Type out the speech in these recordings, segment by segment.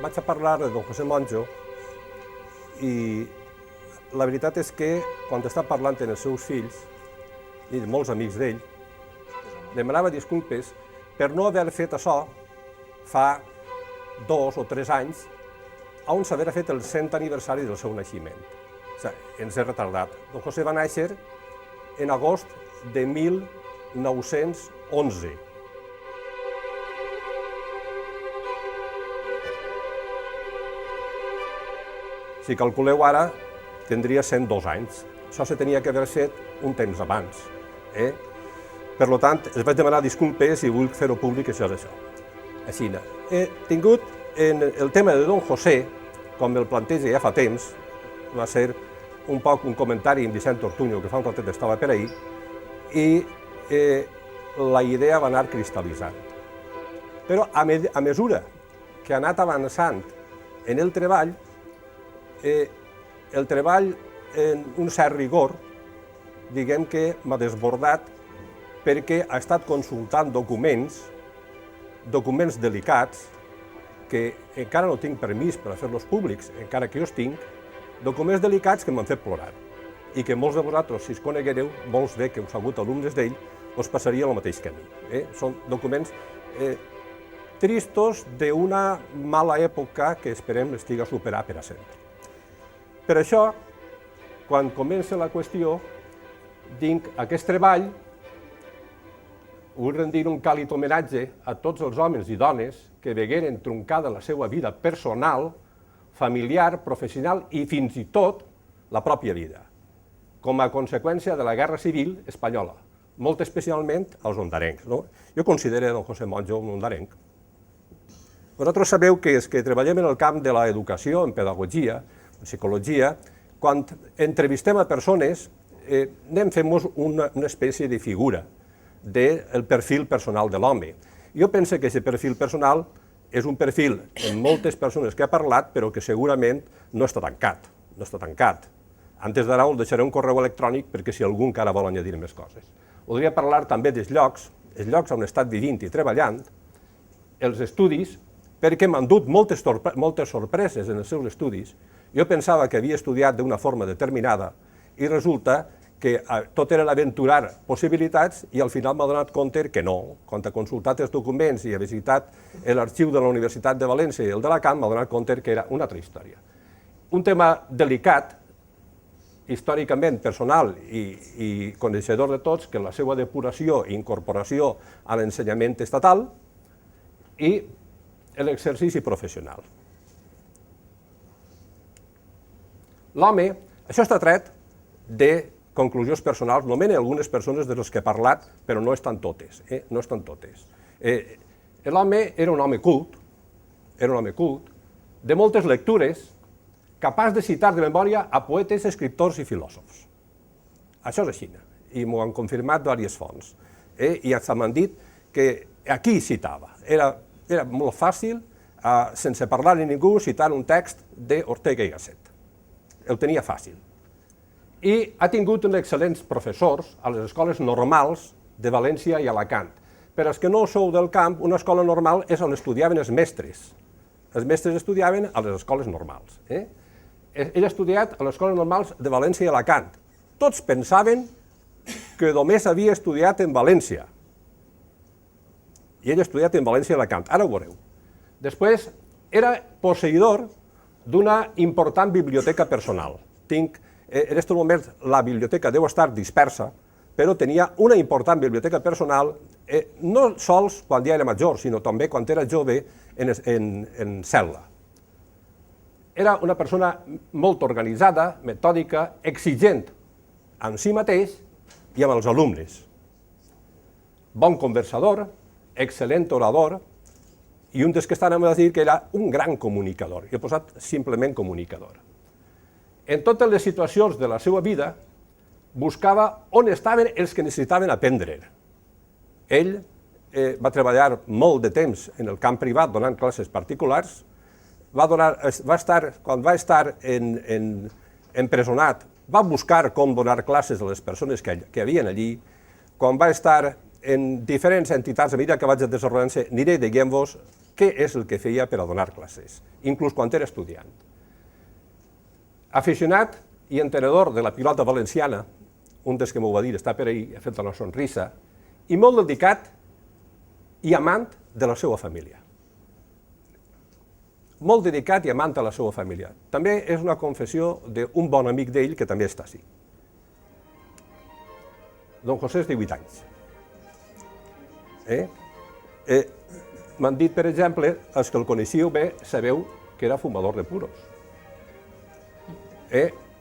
vaig a parlar de don José Monjo i la veritat és que quan està parlant amb els seus fills i molts amics d'ell, demanava disculpes per no haver fet això fa 2 o 3 anys on s'havia fet el 100 aniversari del seu naixement. O sigui, ens he retardat. Don José va néixer en agost de 1911. Si calculeu ara, tindria 102 anys. Això se tenia que haver fet un temps abans. Per tant, es vaig demanar disculpes i vull fer-ho públic, això és això. Així, he tingut el tema de don José, com el planteja ja fa temps, va ser un poc un comentari en Vicent Ortuño, que fa un ratet estava per ahir, i la idea va anar cristal·litzant. Però a mesura que ha anat avançant en el treball en un cert rigor, diguem que m'ha desbordat perquè ha estat consultant documents delicats, que encara no tinc permís per a fer-los públics, encara que jo els tinc, documents delicats que m'han fet plorar i que molts de vosaltres, si es coneguereu, molts bé que heu sigut alumnes d'ell, us passaria el mateix camí. Són documents tristos d'una mala època que esperem estiga superada per a sempre. Per això, quan comença la qüestió, dic aquest treball, vull rendir un càlid homenatge a tots els homes i dones que vegueren truncada la seva vida personal, familiar, professional i fins i tot la pròpia vida, com a conseqüència de la Guerra Civil espanyola, molt especialment als hondarencs. Jo considero don José Monjo un hondarenc. Vosaltres sabeu que els que treballem en el camp de l'educació, en pedagogia, en psicologia, quan entrevistem a persones, anem fent-nos una espècie de figura del perfil personal de l'home. Jo penso que aquest perfil personal és un perfil en moltes persones que ha parlat, però que segurament no està tancat. No està tancat. Antes d'ara us deixaré un correu electrònic perquè si algú encara vol añadir més coses. Podria parlar també dels llocs on he estat vivint i treballant, els estudis, perquè m'han dut moltes sorpreses en els seus estudis. Jo pensava que havia estudiat d'una forma determinada i resulta que tot era aventurar possibilitats i al final m'ha donat compte que no. Quan he consultat els documents i he visitat l'arxiu de la Universitat de València i el d'Alacant, m'ha donat compte que era una altra història. Un tema delicat, històricament personal i coneixedor de tots, que la seva depuració i incorporació a l'ensenyament estatal i l'exercici professional. L'home, això està tret de conclusions personals, només algunes persones de les que he parlat, però no estan totes. No estan totes. L'home era un home cult, de moltes lectures, capaç de citar de memòria a poetes, escriptors i filòsofs. Això és així, i m'ho han confirmat diverses fonts. I m'han dit que aquí citava. Era molt fàcil, sense parlar a ningú, citar un text d'Ortega i Gasset. El tenia fàcil. I ha tingut uns excel·lents professors a les escoles normals de València i Alacant. Per als que no sou del camp, una escola normal és on estudiaven els mestres. Els mestres estudiaven a les escoles normals. Ell ha estudiat a les escoles normals de València i Alacant. Tots pensaven que només havia estudiat en València. I ell ha estudiat en València i Alacant. Ara ho veureu. Després, era posseïdor d'una important biblioteca personal. En aquest moment la biblioteca deu estar dispersa, però tenia una important biblioteca personal, no sols quan ja era major, sinó també quan era jove en cel·la. Era una persona molt organitzada, metòdica, exigent amb si mateix i amb els alumnes. Bon conversador, excel·lent orador, i un dels que estan a dir que era un gran comunicador. Jo he posat simplement comunicador. En totes les situacions de la seva vida, buscava on estaven els que necessitaven aprendre. Ell va treballar molt de temps en el camp privat donant classes particulars, quan va estar empresonat, va buscar com donar classes a les persones que hi havia allí, quan va estar en diferents entitats, a mesura que vaig desenvolupant-se, aniré dient-vos què és el que feia per a donar classes, inclús quan era estudiant. Aficionat i entenedor de la pilota valenciana, un dels que m'ho va dir està per ahir, ha fet una sonrisa, i molt dedicat i amant de la seva família. Molt dedicat i amant a la seva família. També és una confessió d'un bon amic d'ell que també està així. Don José és de 8 anys. M'han dit, per exemple, els que el coneixíeu bé, sabeu que era fumador de puros.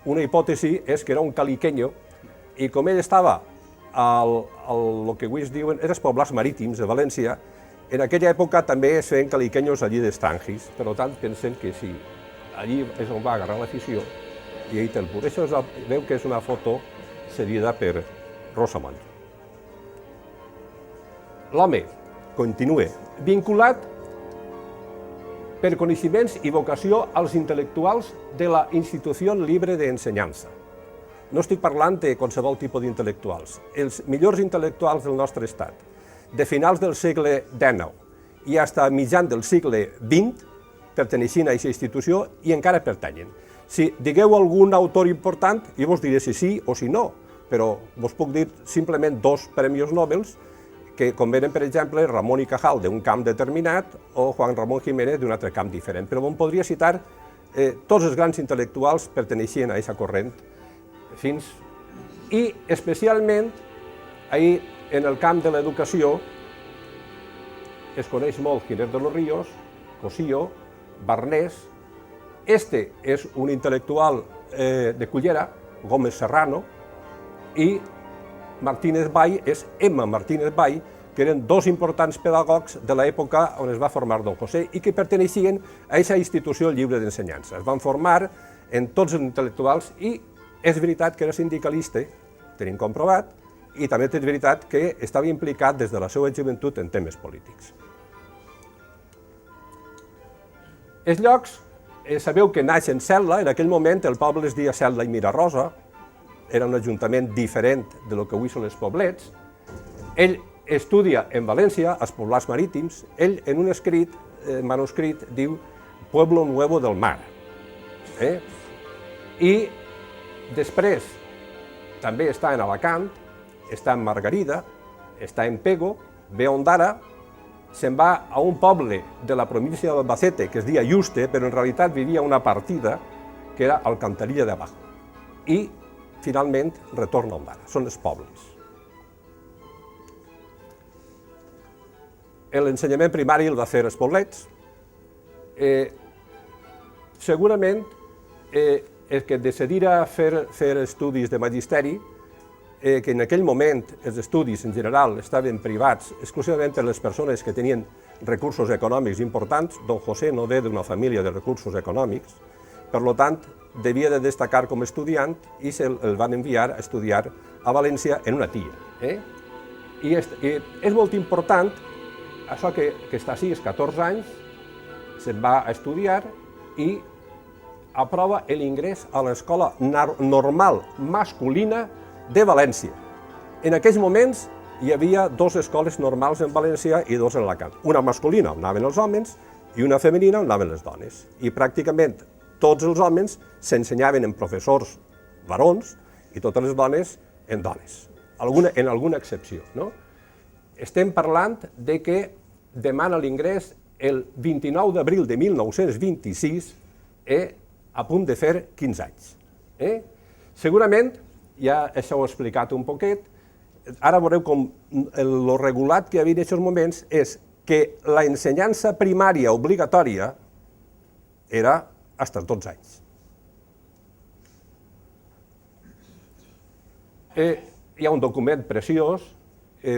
Una hipòtesi és que era un caliqueño i com ell estava el que avui es diuen els poblats marítims de València, en aquella època també es feien caliqueños allí d'estrangis, per tant pensen que sí, allí és on va agarrar l'afició i ell té el pur. Això veu que és una foto cedida per Rosamond. L'home continua vinculat per coneixements i vocació als intel·lectuals de la Institució Libre d'Ensenyança. No estic parlant de qualsevol tipus d'intel·lectuals. Els millors intel·lectuals del nostre estat, de finals del segle XIX i fins a mitjan del segle XX, perteneixien a aquesta institució i encara pertanyen. Si digueu algun autor important, jo vos diré si sí o si no, però vos puc dir simplement 2 premis Nobel, que convenen, per exemple, Ramon y Cajal d'un camp determinat o Juan Ramón Jiménez d'un altre camp diferent. Però em podria citar tots els grans intel·lectuals perteneixien a aquesta corrent i especialment ahir en el camp de l'educació es coneix molt Ginés de los Ríos, Cosillo, Barnés. Este és un intel·lectual de Cullera, Gómez Serrano, i Martínez Vall és Emma Martínez Vall, que eren 2 importants pedagogs de l'època on es va formar Don José i que perteneixien a aquesta institució lliure d'ensenyança. Es van formar en tots els intel·lectuals i és veritat que era sindicalista, tenim comprovat, i també és veritat que estava implicat des de la seva joventut en temes polítics. Els llocs, sabeu que naix en Cel·la, en aquell moment el poble es deia Cel·la i Mirarosa, era un ajuntament diferent de lo que avui són els poblets. Ell estudia en València, als poblats marítims. Ell, en un manuscrit, diu Pueblo Nuevo del Mar. I després també està en Alacant, està en Margarida, està en Pego, ve a Ondara, se'n va a un poble de la província d'Albacete que es deia Yuste, però en realitat vivia una partida que era Alcantarilla de Abajo. I finalment retorna a Ondara, són els pobles. L'ensenyament primari el va fer als poblets. Segurament el que decidira fer estudis de magisteri, que en aquell moment els estudis en general estaven privats exclusivament per les persones que tenien recursos econòmics importants. Don José no ve d'una família de recursos econòmics, per tant, devia de destacar com a estudiant i el van enviar a estudiar a València en una tia. I és molt important, això que està així, als 14 anys, se'n va a estudiar i aprova l'ingrés a l'Escola Normal Masculina de València. En aquells moments hi havia 2 escoles normals en València i 2 en Alacant. Una masculina on anaven els homes i una femenina on anaven les dones. I pràcticament tots els homes s'ensenyaven en professors varons i totes les dones en dones, en alguna excepció. Estem parlant de que demana l'ingrés el 29 d'abril de 1926, a punt de fer 15 anys. Segurament, ja això ho he explicat un poquet, ara veureu com el regulat que hi havia en aquests moments és que l'ensenyança primària obligatòria era fins als 12 anys. Hi ha un document preciós,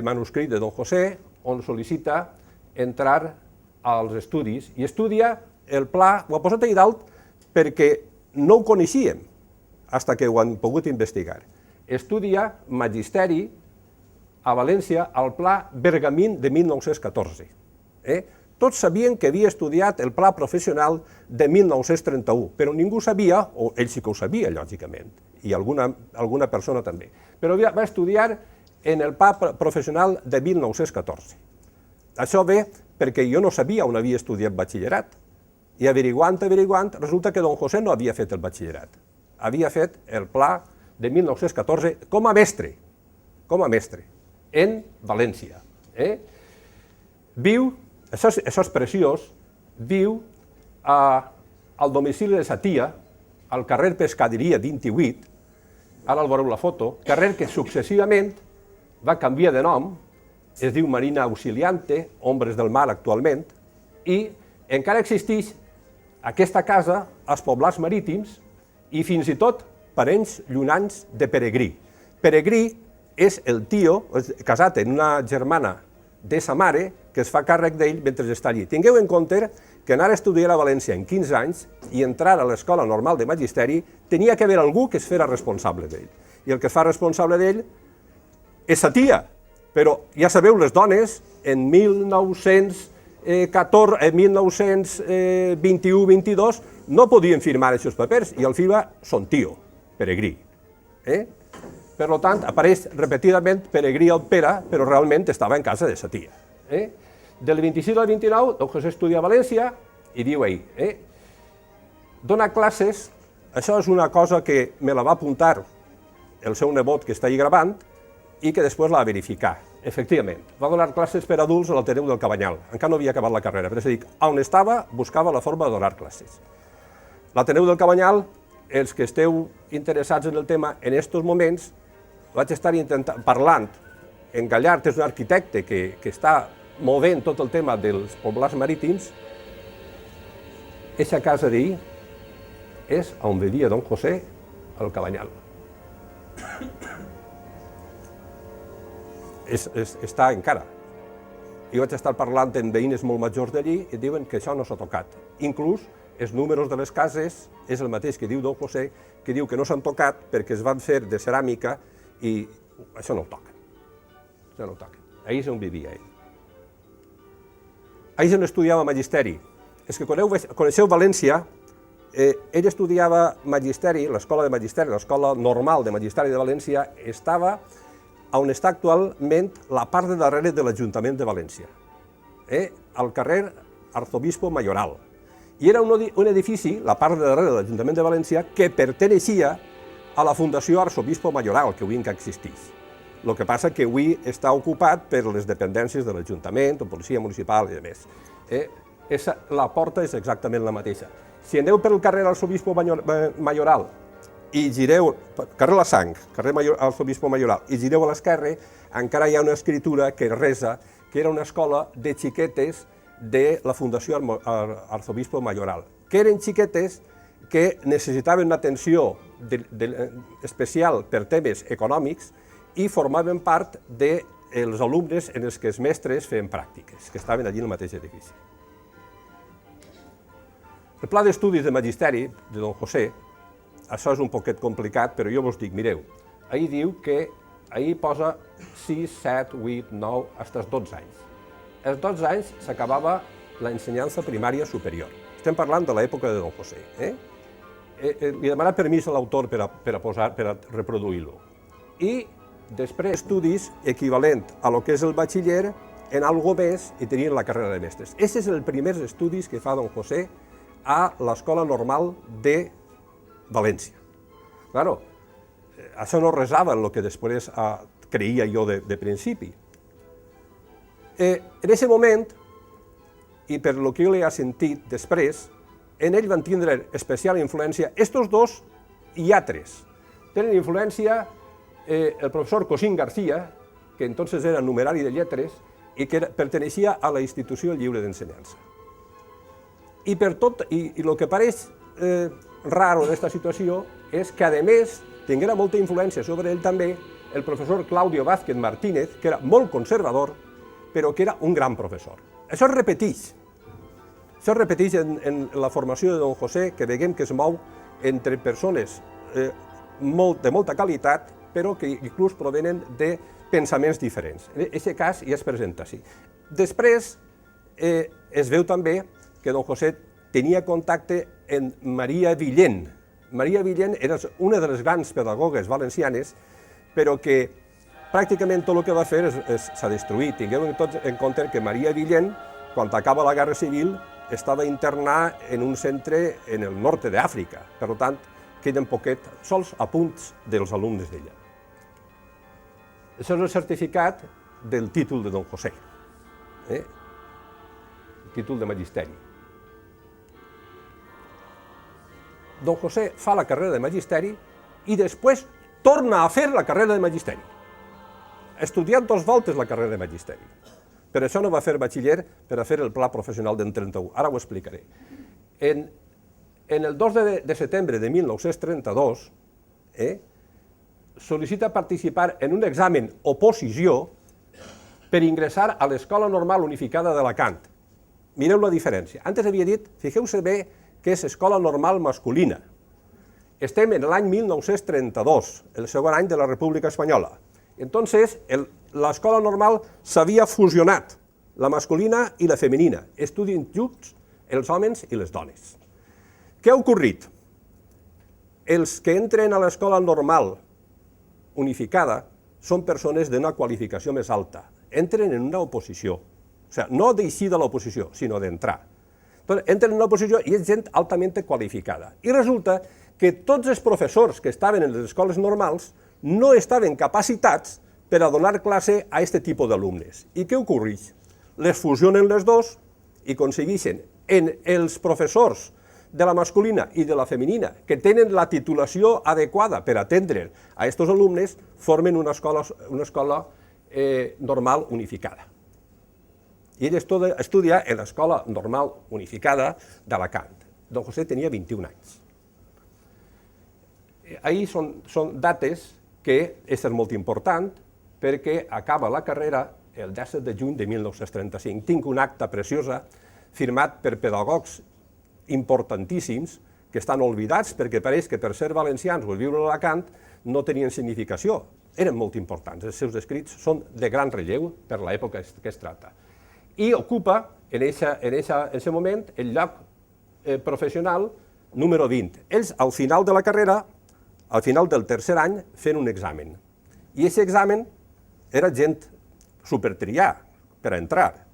manuscrit de Don José, on sol·licita entrar als estudis i estudia el pla, ho ha posat allà dalt perquè no ho coneixíem fins que ho han pogut investigar. Estudia magisteri a València al pla Bergamín de 1914. Tots sabien que havia estudiat el pla professional de 1931, però ningú sabia, o ell sí que ho sabia, lògicament, i alguna persona també, però va estudiar en el pla professional de 1914. Això ve perquè jo no sabia on havia estudiat batxillerat. I averiguant, resulta que don José no havia fet el batxillerat. Havia fet el pla de 1914 com a mestre, en València. Viu, això és preciós, viu al domicili de sa tia, al carrer Pescaderia 28, ara el veureu la foto, carrer que successivament va canviar de nom, es diu Marina Auxiliante, Ombres del Mar actualment, i encara existeix aquesta casa als poblats marítims i fins i tot parents llunans de Peregrí. Peregrí és el tio, casat amb una germana de sa mare, que es fa càrrec d'ell mentre està allí. Tingueu en compte que anar a estudiar a València en 15 anys i entrar a l'Escola Normal de Magisteri tenia que haver algú que es fera responsable d'ell. I el que es fa responsable d'ell és sa tia. Però ja sabeu, les dones en 1921-22 no podien firmar aquests papers i el firma son tio, Peregrí. Per tant, apareix repetidament Peregrí el Pere, però realment estava en casa de sa tia. Del 26 al 29, don José estudia a València i diu ahir, dona classes, això és una cosa que me la va apuntar el seu nebot que està ahí gravant i que després la va verificar. Efectivament, va donar classes per adults a l'Ateneu del Cabanyal. Encara no havia acabat la carrera, però és a dir, on estava buscava la forma de donar classes. L'Ateneu del Cabanyal, els que esteu interessats en el tema, en aquests moments vaig estar parlant. En Gallart és un arquitecte que està movent tot el tema dels poblats marítims. Eixa casa d'ahir és on vivia don José al Cabanyal. Està encara. Jo vaig estar parlant amb veïnes molt majors d'allí i diuen que això no s'ha tocat. Inclús els números de les cases és el mateix que diu don José, que diu que no s'han tocat perquè es van fer de ceràmica i això no ho toquen. Això no ho toquen. Ahir és on vivia ell. Ahir és on estudiava magisteri. És que coneixeu València, ell estudiava magisteri, l'escola de magisteri, l'escola normal de magisteri de València, estava on està actualment la part de darrere de l'Ajuntament de València, al carrer Arzobispo Mayoral. I era un edifici, la part de darrere de l'Ajuntament de València, que perteneixia a la Fundació Arzobispo Mayoral, que avui encara existeix. El que passa que avui està ocupat per les dependències de l'Ajuntament, o policia municipal i demés. La porta és exactament la mateixa. Si aneu pel carrer Arzobispo Mayoral i gireu, carrer La Sang, carrer Arzobispo Mayoral, i gireu a l'esquerra, encara hi ha una escritura que resa que era una escola de xiquetes de la Fundació Arzobispo Mayoral, que eren xiquetes que necessitaven una atenció especial per temes econòmics i formaven part dels alumnes en els que els mestres feien pràctiques, que estaven allí en el mateix edifici. El pla d'estudis de magisteri de don José, això és un poquet complicat, però jo vos dic, mireu, ahir diu que ahir posa 6, 7, 8, 9, fins als 12 anys. Als 12 anys s'acabava l'ensenyança primària superior. Estem parlant de l'època de don José. Li demana permís a l'autor per a reproduir-lo. I després estudis equivalent a lo que és el batxiller en algo més i tenien la carrera de mestres. Aquests són els primers estudis que fa don José a l'Escola Normal de València. Claro, això no resava en el que després creia jo de principi. En aquest moment, i per lo que jo li he sentit després, en ell van tindre especial influència estos dos i altres. Tenen influència el professor Cosín García, que entonces era numerari de lletres i que perteneixia a la Institució Lliure d'Ensenyança. I el que pareix raro d'esta situació és que, a més, tinguera molta influència sobre ell també el professor Claudio Vázquez Martínez, que era molt conservador, però que era un gran professor. Això es repeteix. Això es repeteix en la formació de don José, que veiem que es mou entre persones de molta qualitat, però que inclús provenen de pensaments diferents. En aquest cas ja es presenta així. Després es veu també que don José tenia contacte amb Maria Villén. Maria Villén era una de les grans pedagogues valencianes, però que pràcticament tot el que va fer s'ha destruït. Tingueu en compte que Maria Villén quan acaba la Guerra Civil, estava internat en un centre en el nord d'Àfrica. Per tant, queden sols apunts dels alumnes d'ella. Això és el certificat del títol de Don José, el títol de magisteri. Don José fa la carrera de magisteri i després torna a fer la carrera de magisteri. Ha estudiat 2 voltes la carrera de magisteri. Per això no va fer batxiller per a fer el pla professional d'en 31. Ara ho explicaré. En el 2 de setembre de 1932, sol·licita participar en un examen oposició per ingressar a l'Escola Normal Unificada d'Alacant. Mireu la diferència. Antes havia dit, fixeu-se bé, que és Escola Normal Masculina. Estem en l'any 1932, el segon any de la República Espanyola. Entonces, l'escola normal s'havia fusionat, la masculina i la femenina. Estudien junts els homes i les dones. Què ha ocorrit? Els que entren a l'escola normal unificada són persones d'una qualificació més alta. Entren en una oposició. O sigui, no d'eixir de l'oposició, sinó d'entrar. Entren en una oposició i és gent altament qualificada. I resulta que tots els professors que estaven en les escoles normals no estaven capacitats per a donar classe a aquest tipus d'alumnes. I què ocorreix? Les fusionen les dos i aconsegueixen en els professors de la masculina i de la femenina, que tenen la titulació adequada per atendre a aquests alumnes, formen una escola normal unificada. I ell estudia en l'Escola Normal Unificada d'Alacant. Don José tenia 21 anys. Ahí són dates que és molt important perquè acaba la carrera el 17 de juny de 1935. Tinc una acta preciosa firmat per pedagogs importantíssims que estan oblidats perquè pareix que per ser valencians o viure a Alacant no tenien significació. Eren molt importants. Els seus escrits són de gran relleu per l'època que es tracta. I ocupa en aquest moment el lloc professional número 20. Ells, al final de la carrera, al final del tercer any, fent un examen. I aquest examen era gent supertriar per a entrar.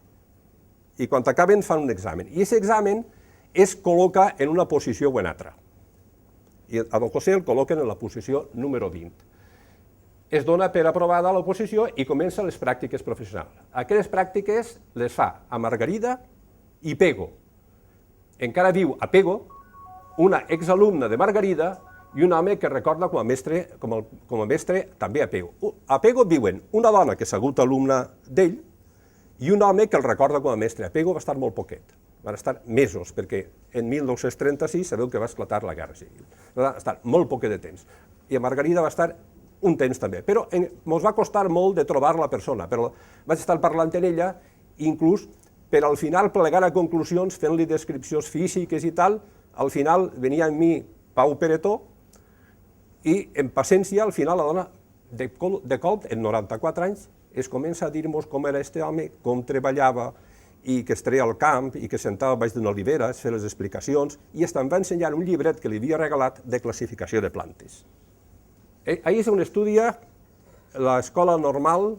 I quan acaben fan un examen. I aquest examen es col·loca en una posició o en altra. I a Don José el col·loquen en la posició número 20. Es dona per aprovada l'oposició i comença les pràctiques professionals. Aquelles pràctiques les fa a Margarida i Pego. Encara viu a Pego una exalumna de Margarida i un home que recorda com a mestre també a Pego. A Pego viuen una dona que ha sigut alumna d'ell i un home que el recorda com a mestre. A Pego va estar molt poquet, van estar mesos, perquè en 1936 sabeu que va esclatar la Guerra Civil. Va estar molt poquet de temps. I a Margarida va estar un temps també, però ens va costar molt de trobar la persona, però vaig estar parlant amb ella, inclús per al final plegar a conclusions, fent-li descripcions físiques i tal, al final venia amb mi Pau Peretó, i en paciència, al final, la dona de cop, en 94 anys, es comença a dir-nos com era aquest home, com treballava, i que es treia al camp, i que sentava baix d'una olivera, es feia les explicacions, i em va ensenyar un llibret que li havia regalat de classificació de plantes. Ahí és on estudia l'Escola Normal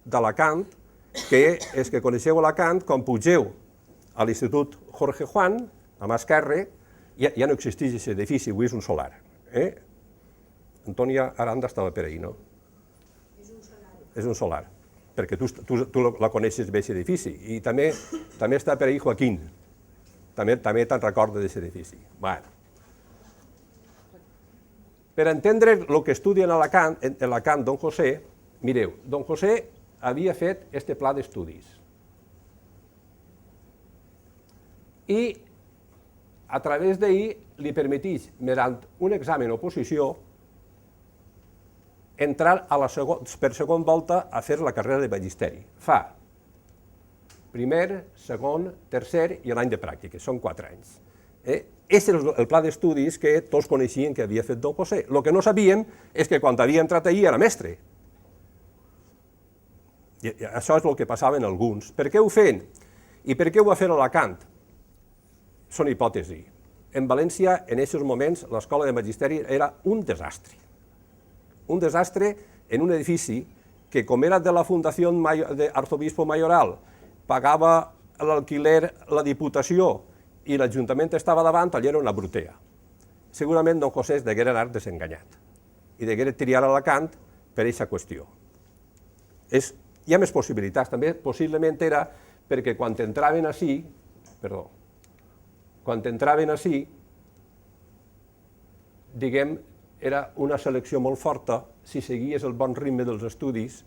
d'Alacant, que és que coneixeu Alacant, quan pugeu a l'Institut Jorge Juan, a mà esquerra, ja no existeix aquest edifici, avui és un solar. Antònia Aranda estava per ahí, no? És un solar. És un solar, perquè tu la coneixes bé, aquest edifici. I també està per ahí Joaquín, també te'n recorda d'aquest edifici. Bueno. Per entendre el que estudia en Alacant Don José, mireu, Don José havia fet aquest pla d'estudis. I a través d'ell li permeteix, mediant un examen oposició, entrar per segona volta a fer la carrera de magisteri. Fa primer, segon, tercer i l'any de pràctiques, són 4 anys. Aquest és el pla d'estudis que tots coneixien que havia fet Don José. El que no sabíem és que quan havia entrat allí era mestre. I això és el que passava en alguns. Per què ho feien? I per què ho va fer a Alacant? Són hipòtesis. En València, en aquests moments, l'escola de magisteri era un desastre. Un desastre en un edifici que, com era de la Fundació d'Arzobispo Mayoral, pagava l'alquiler, la Diputació i l'Ajuntament estava davant, allà era una brutea. Segurament don José es deguera anar desenganyat i deguera triar Alacant per aquesta qüestió. Hi ha més possibilitats, també possiblement era perquè quan entraven ací, diguem, era una selecció molt forta, si seguies el bon ritme dels estudis,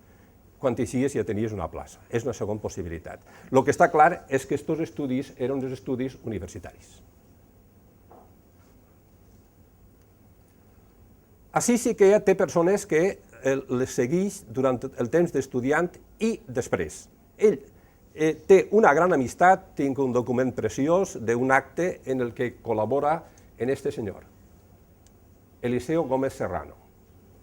quan eixies ja tenies una plaça. És una segona possibilitat. El que està clar és que aquests estudis eren uns estudis universitaris. Així sí que té persones que les segueix durant el temps d'estudiant i després. Ell té una gran amistat, tinc un document preciós d'un acte en el que col·labora en este senyor, Eliseo Gómez Serrano.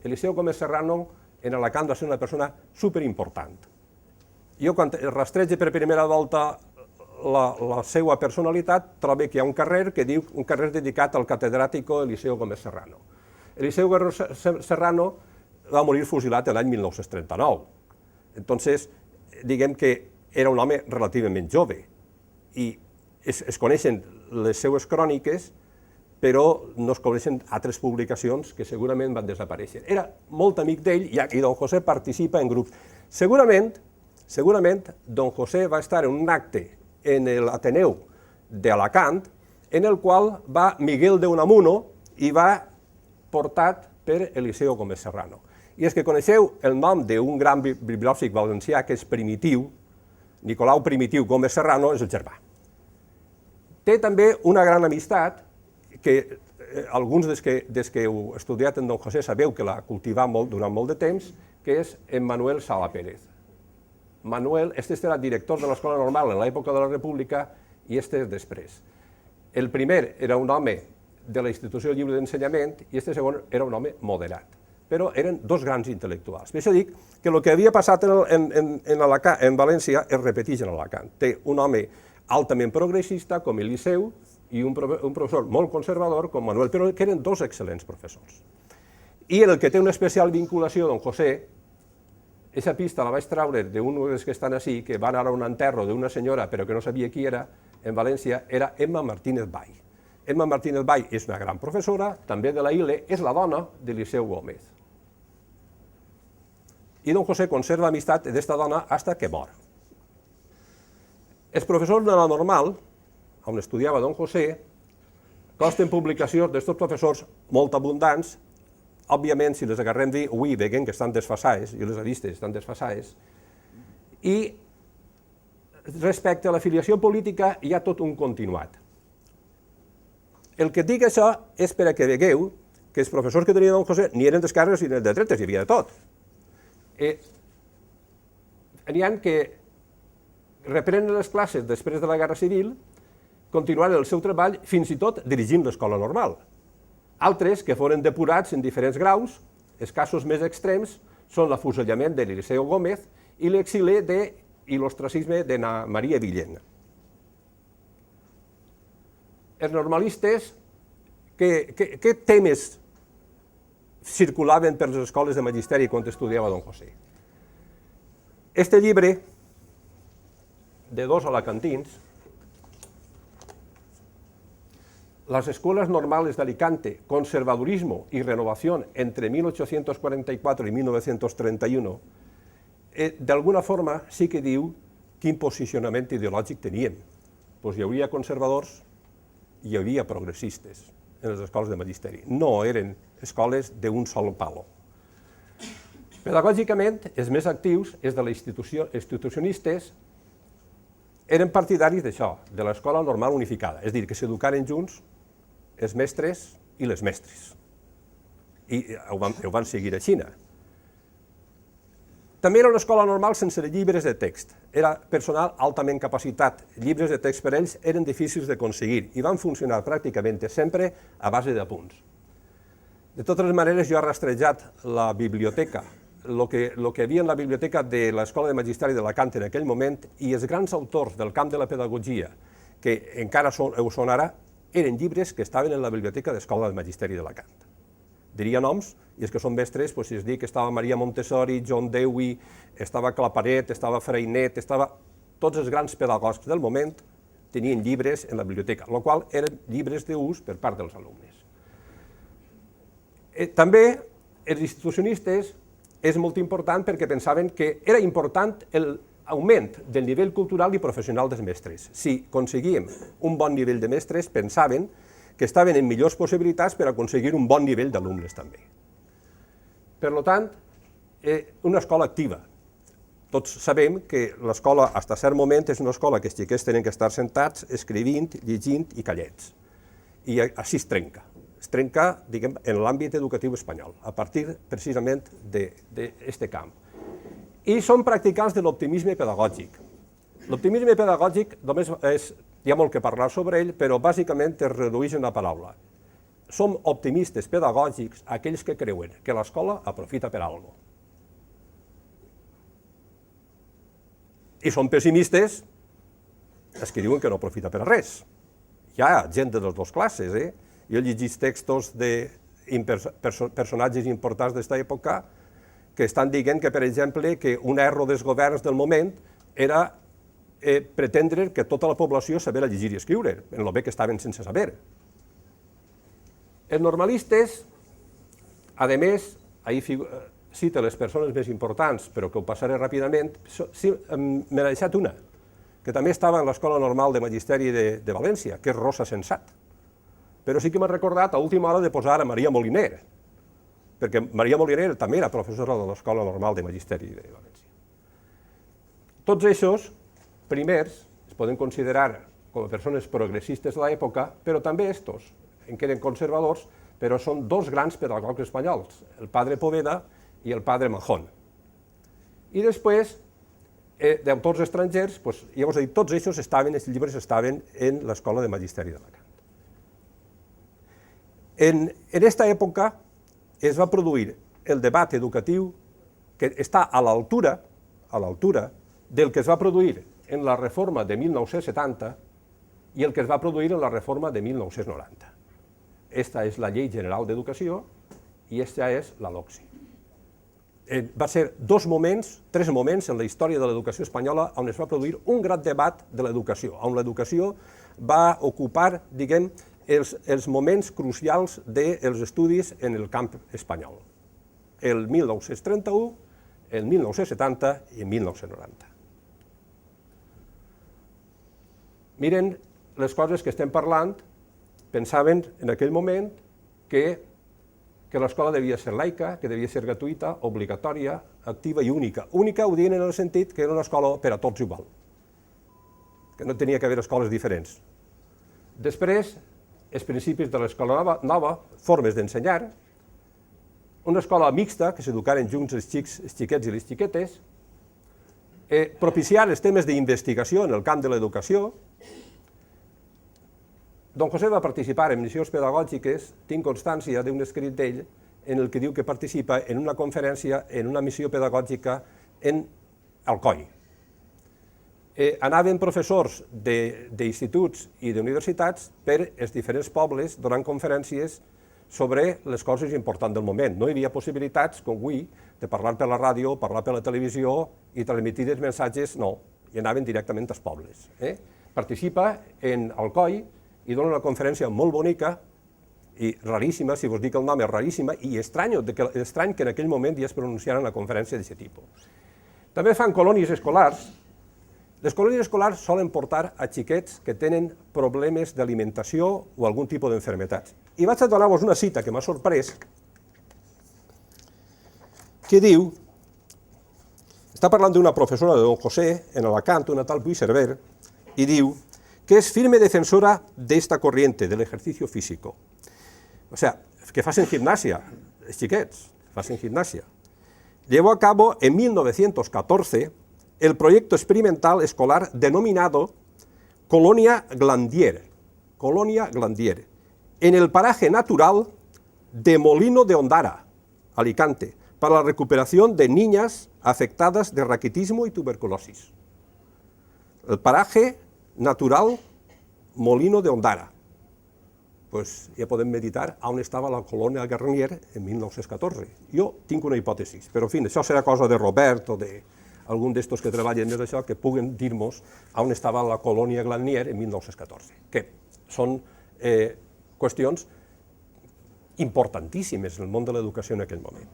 Eliseo Gómez Serrano en Alacant va ser una persona superimportant. Jo quan rastrejo per primera volta la seva personalitat trobo que hi ha un carrer que diu un carrer dedicat al catedràtico Eliseo Gómez Serrano. Eliseo Gómez Serrano va morir fusilat l'any 1939. Entonces, diguem que era un home relativament jove i es coneixen les seues cròniques, però no es coneixen altres publicacions que segurament van desaparèixer. Era molt amic d'ell i don José participa en grups. Segurament, don José va estar en un acte en l'Ateneu d'Alacant en el qual va Miguel de Unamuno i va portat per Eliseo Gómez Serrano. I és que coneixeu el nom d'un gran bibliòfil valencià que és Primitiu, Nicolau Primitiu Gómez Serrano, és el germà. Té també una gran amistat que alguns des que heu estudiat en don José sabeu que la cultivà durant molt de temps, que és en Manuel Sala Pérez. Manuel, este era director de l'Escola Normal en l'època de la República i este és després. El primer era un home de la Institució Lliure d'Ensenyament i este segon era un home moderat, però eren dos grans intel·lectuals. Per això dic que el que havia passat en València es repeteix en Alacant. Té un home altament progressista com Eliseu i un professor molt conservador com Manuel, però que eren dos excel·lents professors. I en el que té una especial vinculació, don José, aquesta pista la vaig treure d'un dels que estan així, que va anar a un enterro d'una senyora, però que no sabia qui era, en València, era Emma Martínez Vall. Emma Martínez Vall és una gran professora, també de la ILE, és la dona d'Eliseu Gómez. I don José conserva amistat d'esta dona fins que mor. Els professors de la Normal, on estudiava don José, consten publicacions d'estos professors molt abundants. Òbviament, si les agarrem avui, veiem que estan desfasades, i les he vistes estan desfasades, i respecte a l'afiliació política hi ha tot un continuat. El que dic això és per a que vegueu que els professors que tenia don José ni eren d'esquerres ni eren de dretes, hi havia de tot. N'hi ha que reprenen les classes després de la Guerra Civil, continuaren el seu treball fins i tot dirigint l'Escola Normal. Altres, que foren depurats en diferents graus, els casos més extrems són l'afusellament de l'Eliseo Gómez i l'exili i l'ostracisme de Maria Villena. Els normalistes, què temes circulaven per les escoles de magisteri quan estudiava don José? Este llibre, de dos alacantins, Las escuelas normales de Alicante, conservadurismo y renovación entre 1844 y 1931, d'alguna forma sí que diu quin posicionament ideològic tenien. Doncs hi hauria conservadors i hi hauria progressistes en les escoles de magisteri. No eren escoles d'un sol palo. Pedagògicament, els més actius, els de les institucionistes, eren partidaris d'això, de l'escola normal unificada, és a dir, que s'educaren junts els mestres i les mestres. I ho van seguir a Xina. També era una escola normal sense llibres de text. Era personal altament capacitat. Llibres de text per ells eren difícils d'aconseguir i van funcionar pràcticament sempre a base d'apunts. De totes maneres, jo he rastrejat la biblioteca, el que hi havia en la biblioteca de l'Escola de Magisteri d'Alacant en aquell moment, i els grans autors del camp de la pedagogia, que encara ho són ara, eren llibres que estaven en la biblioteca de l'Escola de Magisteri d'Alacant. Diria noms, i els que són mestres, si es diu que estava Maria Montessori, John Dewey, estava Claparet, estava Freinet, estava tots els grans pedagògics del moment tenien llibres en la biblioteca, el qual eren llibres d'ús per part dels alumnes. També els institucionistes és molt important perquè pensaven que era important l'augment del nivell cultural i professional dels mestres. Si aconseguíem un bon nivell de mestres, pensaven que estaven en millors possibilitats per aconseguir un bon nivell d'alumnes també. Per tant, una escola activa. Tots sabem que l'escola, fins a cert moment, és una escola que els xiquets tenen que estar sentats, escrivint, llegint i callets. I així es trenca. Es trenca, diguem, en l'àmbit educatiu espanyol, a partir precisament d'aquest camp. I són practicants de l'optimisme pedagògic. L'optimisme pedagògic només hi ha molt que parlar sobre ell, però bàsicament es redueix en una paraula. Som optimistes pedagògics aquells que creuen que l'escola aprofita per alguna cosa. I són pessimistes els que diuen que no aprofita per res. Hi ha gent de les dues classes, Jo he llegit textos de personatges importants d'aquesta època que estan dient que, per exemple, que un error dels governs del moment era pretendre que tota la població sabera llegir i escriure, en el bé que estaven sense saber. Els normalistes, a més, cita les persones més importants, però que ho passaré ràpidament, me n'he deixat una, que també estava en l'Escola Normal de Magisteri de València, que és Rosa Sensat. Però sí que m'ha recordat a última hora de posar a Maria Moliner, perquè Maria Moliner també era professora de l'Escola Normal de Magisteri de València. Tots aquests primers es poden considerar com a persones progressistes de l'època, però també estos en queden conservadors, però són dos grans pedagogs espanyols, el padre Poveda i el padre Manjón. I després, d'autors estrangers, ja us he dit, tots aquests els llibres estaven en l'Escola de Magisteri d'Alacant. En aquesta època es va produir el debat educatiu que està a l'altura del que es va produir en la reforma de 1970 i el que es va produir en la reforma de 1990. Esta és la Llei General d'Educació i esta és la LOCSI. Va ser tres moments en la història de l'educació espanyola on es va produir un gran debat de l'educació, on l'educació va ocupar, diguem, els moments crucials dels estudis en el camp espanyol. El 1931, el 1970 i el 1990. Miren les coses que estem parlant, pensaven en aquell moment que l'escola devia ser laica, que devia ser gratuïta, obligatòria, activa i única. Única ho diuen en el sentit que era una escola per a tots igual, que no tenia que haver escoles diferents. Després, els principis de l'escola nova, formes d'ensenyar, una escola mixta, que s'educaren junts els xiquets i les xiquetes, propiciar els temes d'investigació en el camp de l'educació. Don José va participar en missions pedagògiques, tinc constància d'un escrit d'ell en el que diu que participa en una conferència, en una missió pedagògica en Alcoi. Anaven professors d'instituts i d'universitats per als diferents pobles donant conferències sobre les coses importants del moment. No hi havia possibilitats, com avui, de parlar per la ràdio, parlar per la televisió i transmetre els missatges, no, i anaven directament als pobles. Participa en Alcoi i dona una conferència molt bonica i raríssima, si vos dic el nom és raríssima, i estrany que en aquell moment ja es pronunciara una conferència d'aquest tipus. També fan colònies escolars. Les colònies escolars solen portar a xiquets que tenen problemes d'alimentació o algun tipus d'enfermetats. I vaig a donar-vos una cita que m'ha sorprès, que diu, està parlant d'una professora de Don José en Alacant, una tal Puigcerver, y diu que es firme defensora de esta corriente, del ejercicio físico. O sea, que facen gimnasia, els xiquets, facen gimnasia. Llevó a cabo en 1914 el proyecto experimental escolar denominado Colonia Glandier, en el paraje natural de Molino de Ondara, Alicante, para la recuperación de niñas afectadas de raquitismo y tuberculosis. El paraje natural Molino de Ondara. Pues ja podem meditar on estava la colònia Garnier en 1914. Jo tinc una hipòtesi, però en fi, això serà cosa de Robert o de algun d'estos que treballen més això, que puguen dir-nos on estava la colònia Gladnier en 1914, que són qüestions importantíssimes en el món de l'educació en aquell moment.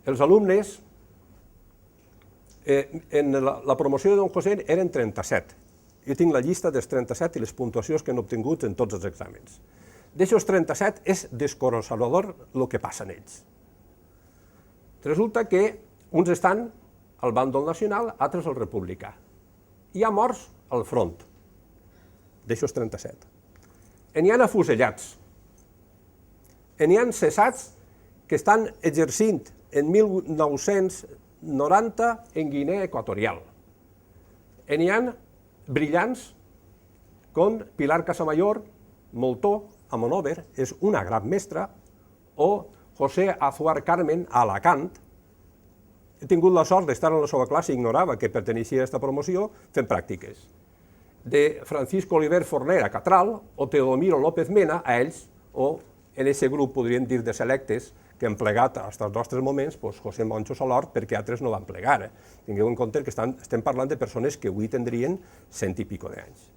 Els alumnes, en la promoció de Don José eren 37. Jo tinc la llista dels 37 i les puntuacions que han obtingut en tots els exàmens. D'aixòs 37 és descoraçador el que passa en ells. Resulta que uns estan al bàndol nacional, altres al republicà. Hi ha morts al front, d'aixòs 37. N'hi ha afusellats. N'hi ha cessats que estan exercint en 1990 en Guinea Equatorial. N'hi ha brillants com Pilar Casamayor, Moltó, a Monòver, és una gran mestra, o José Azuar Carmen, a Alacant. He tingut la sort d'estar en la seva classe, ignorava que perteneixia a aquesta promoció, fent pràctiques. De Francisco Oliver Forner a Catral, o Teodomiro López Mena, a ells, o en aquest grup podríem dir de selectes, que han plegat fins als nostres moments José Moncho Salort, perquè altres no van plegar. Tingueu en compte que estem parlant de persones que avui tindrien 100 i pico d'anys.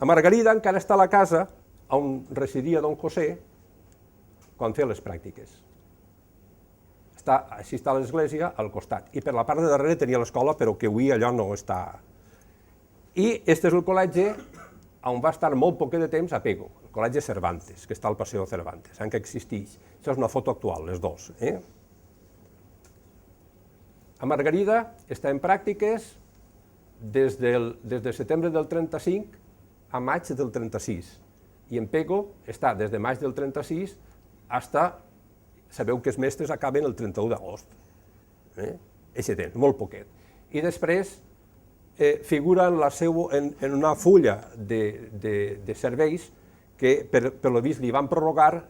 A Margarida encara està a la casa on residia Don José quan feia les pràctiques. Així està l'església al costat. I per la part de darrere tenia l'escola, però que avui allò no està. I aquest és el col·legi on va estar molt poc de temps a Pego, el col·legi Cervantes, que està al Paseo Cervantes, encara existeix. Això és una foto actual, les dues. A Margarida està en pràctiques des de setembre del 35 a maig del 36. I en Pego està des de maig del 36 fins, sabeu que els mestres acaben el 31 d'agost. Eixe temps, molt poquet. I després figura en una fulla de serveis que, per lo vist, li van prorrogar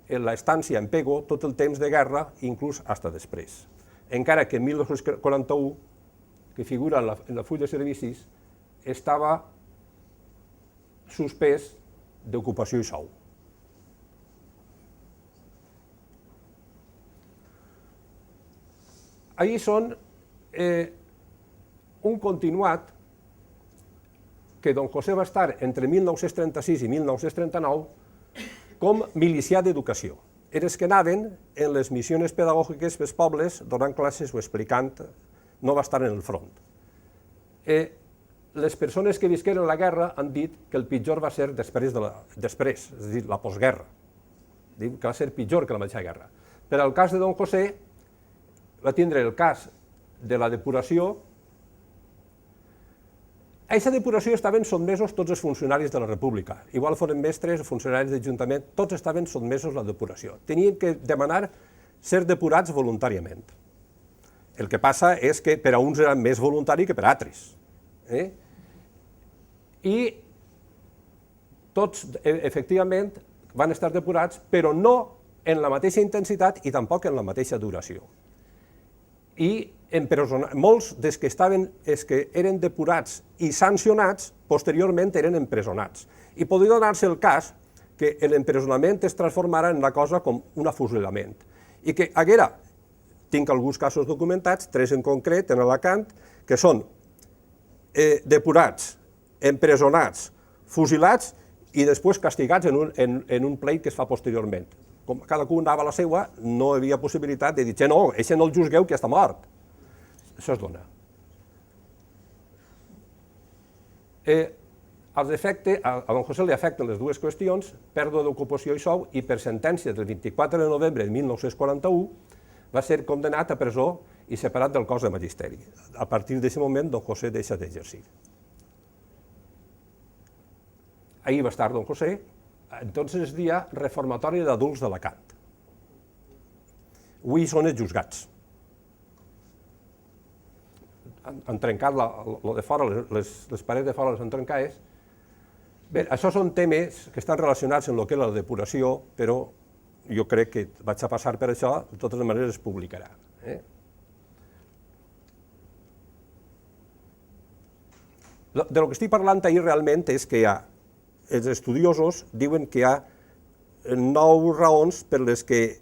l'estància en Pego tot el temps de guerra, inclús fins després. Encara que en 1941, que figura en la fulla de servicis, estava suspès d'ocupació i sou. Ahí són un continuat que Don José va estar entre 1936 i 1939 com milicià d'educació. Era els que anaven en les missions pedagògiques pels pobles donant classes o explicant, no va estar en el front. Les persones que visqueren la guerra han dit que el pitjor va ser després, és a dir, la postguerra. Diu que va ser pitjor que la mateixa guerra. Per al cas de Don José, va tindre el cas de la depuració. A aquesta depuració estaven sotmesos tots els funcionaris de la República. Igual foren mestres o funcionaris d'Ajuntament, tots estaven sotmesos a la depuració. Tenien que demanar ser depurats voluntàriament. El que passa és que per a uns era més voluntari que per a altres. I tots, efectivament, van estar depurats, però no en la mateixa intensitat i tampoc en la mateixa duració. I molts dels que eren depurats i sancionats, posteriorment eren empresonats. I podria donar-se el cas que l'empresonament es transformara en una cosa com un afusellament. I que haguera, tinc alguns casos documentats, 3 en concret, en Alacant, que són depurats, empresonats, fusilats i després castigats en un pleit que es fa posteriorment. Com cadascú anava a la seva, no hi havia possibilitat de dir no, això no el juzgueu que està mort. Això es dona. A Don José li afecten les dues qüestions, pèrdua d'ocupació i sou, i per sentència del 24 de novembre de 1941 va ser condemnat a presó i separat del cos de magisteri. A partir d'aquest moment, Don José deixa d'exercir. Ahí va estar Don José, entonces es dia reformatori d'adults d'Alacant. Avui són els juzgats. Han trencat les parets de fora, les han trencades. Bé, això són temes que estan relacionats amb el que és la depuració, però jo crec que vaig a passar per això, de totes maneres es publicarà. De lo que estic parlant ahir realment és que els estudiosos diuen que hi ha 9 raons per les que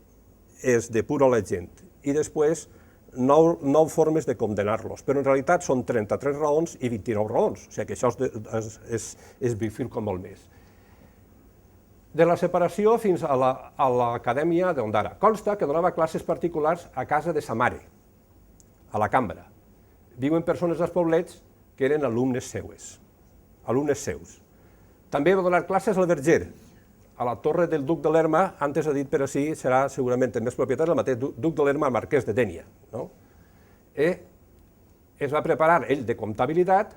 es depura la gent i després 9 formes de condenar-los, però en realitat són 33 raons i 29 raons, o sigui que això es bifurca molt més. De la separació fins a l'Acadèmia d'Ondara. Consta que donava classes particulars a casa de sa mare, a la cambra. Viuen persones als poblets que eren alumnes seus. També va donar classes al Verger, a la torre del duc de Lerma, antes ha dit per així, serà segurament el més propietari, el mateix duc de Lerma, marquès de Dénia. Es va preparar ell de comptabilitat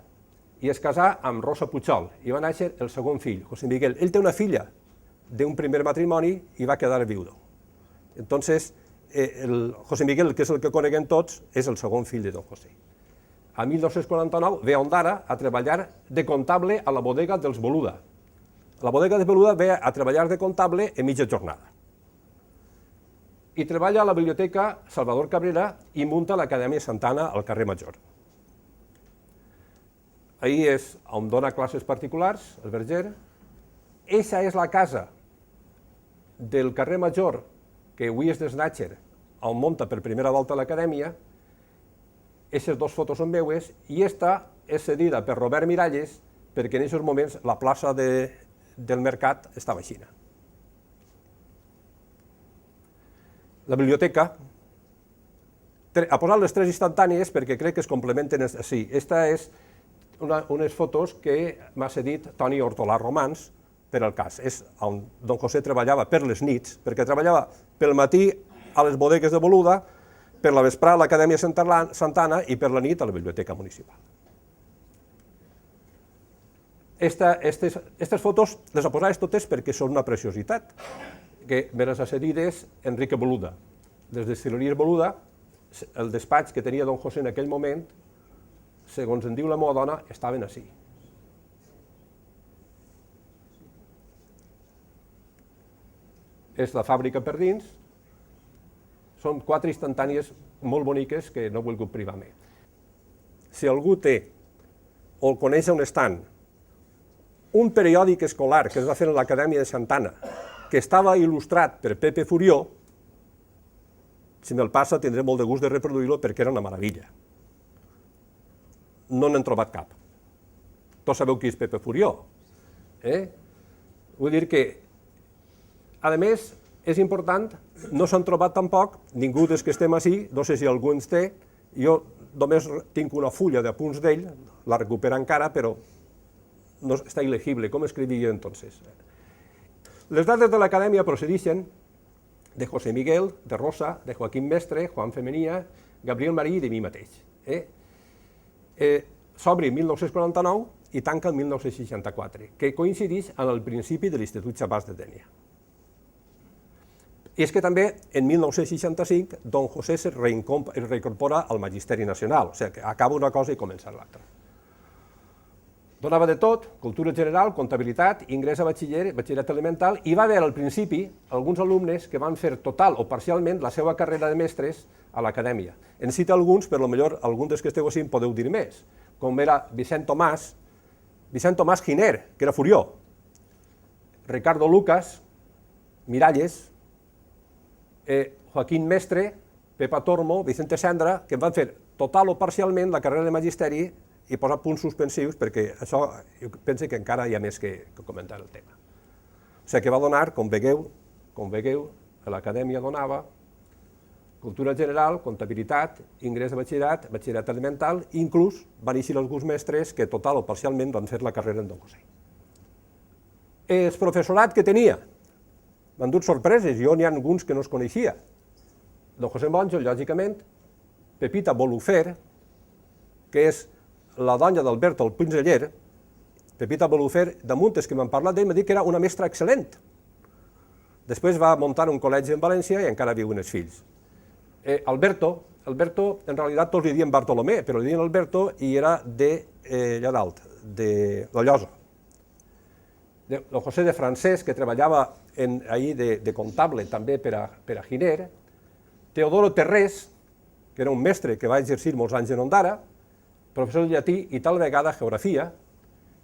i es casà amb Rosa Puigol, i va néixer el segon fill, José Miguel. Ell té una filla d'un primer matrimoni i va quedar viudo. Entonces, el José Miguel, que és el que coneguem tots, és el segon fill de don José. A 1949 ve a Ondara a treballar de comptable a la bodega dels Boluda. A la bodega de Boluda ve a treballar de comptable en mitja jornada. I treballa a la biblioteca Salvador Cabrera i munta l'Acadèmia Santana al carrer Major. Ahí és on dona classes particulars, el Verger. Eixa és la casa del carrer Major, que avui és d'Snatcher, on munta per primera volta l'Acadèmia. Aquestes 2 fotos són meues, i esta és cedida per Robert Miralles, perquè en aquests moments la plaça del Mercat estava així. La biblioteca, ha posat les 3 instantànies perquè crec que es complementen així. Esta és unes fotos que m'ha cedit Toni Hortolà Romans per al cas. És on don José treballava per les nits, perquè treballava pel matí a les bodegues de Boluda, per la vesprada a l'Acadèmia Santana i per la nit a la Biblioteca Municipal. Aquestes fotos les ha posades totes perquè són una preciositat, que me les ha cedides Enrique Boluda. Des de Destileries Boluda, el despatx que tenia don José en aquell moment, segons en diu la meva dona, estaven així. És la fàbrica per dins. Són 4 instantànies molt boniques que no he volgut privar-me. Si algú té o el coneix on estan un periòdic escolar que es va fer a l'Acadèmia de Santana, que estava il·lustrat per Pepe Furió, si me'l passa tindré molt de gust de reproduir-lo perquè era una meravella. No n'hem trobat cap. Tots sabeu qui és Pepe Furió. Vull dir que, a més, és important, no s'han trobat tampoc, ningú des que estem així, no sé si algú ens té, jo només tinc una fulla d'apunts d'ell, la recupera encara, però no està il·legible, com escrivia entonces. Les dades de l'Acadèmia procedeixen de José Miguel, de Rosa, de Joaquín Mestre, Juan Femenía, Gabriel Marí i de mi mateix. S'obre en 1949 i tanca el 1964, que coincideix amb el principi de l'Institut Xapàs de Dénia. I és que també, en 1965, don José es reincorpora al Magisteri Nacional, o sigui, que acaba una cosa i comença l'altra. Donava de tot, cultura general, comptabilitat, ingrés a batxillerat elemental, i va haver al principi alguns alumnes que van fer total o parcialment la seva carrera de mestres a l'acadèmia. En cita alguns, però potser alguns dels que esteu així en podeu dir més, com era Vicent Tomàs Giner, que era Furió, Ricardo Lucas, Miralles, Joaquín Mestre, Pepa Tormo, Vicente Sendra, que van fer total o parcialment la carrera de magisteri i posar punts suspensius perquè això jo penso que encara hi ha més que comentar el tema. O sigui que va donar, com veieu, a l'acadèmia donava cultura general, comptabilitat, ingrés a batxillerat elemental, i inclús van eixir alguns mestres que total o parcialment van fer la carrera en don José. El professorat que tenia m'han dut sorpreses, jo n'hi ha alguns que no es coneixia. Don José Monjo, lògicament, Pepita Bolufer, que és la dona d'Alberto el Pinzeller, Pepita Bolufer, damunt els que m'han parlat d'ell, m'ha dit que era una mestra excel·lent. Després va muntar un col·legi en València i encara viuen els fills. Alberto, en realitat tots li diuen Bartolomé, però li diuen Alberto i era d'allà dalt, de la Llosa. Don José de Francesc, que treballava ahir de comptable també per a Giner, Teodoro Terrés, que era un mestre que va exercir molts anys en Ondara, professor de llatí i tal vegada geografia,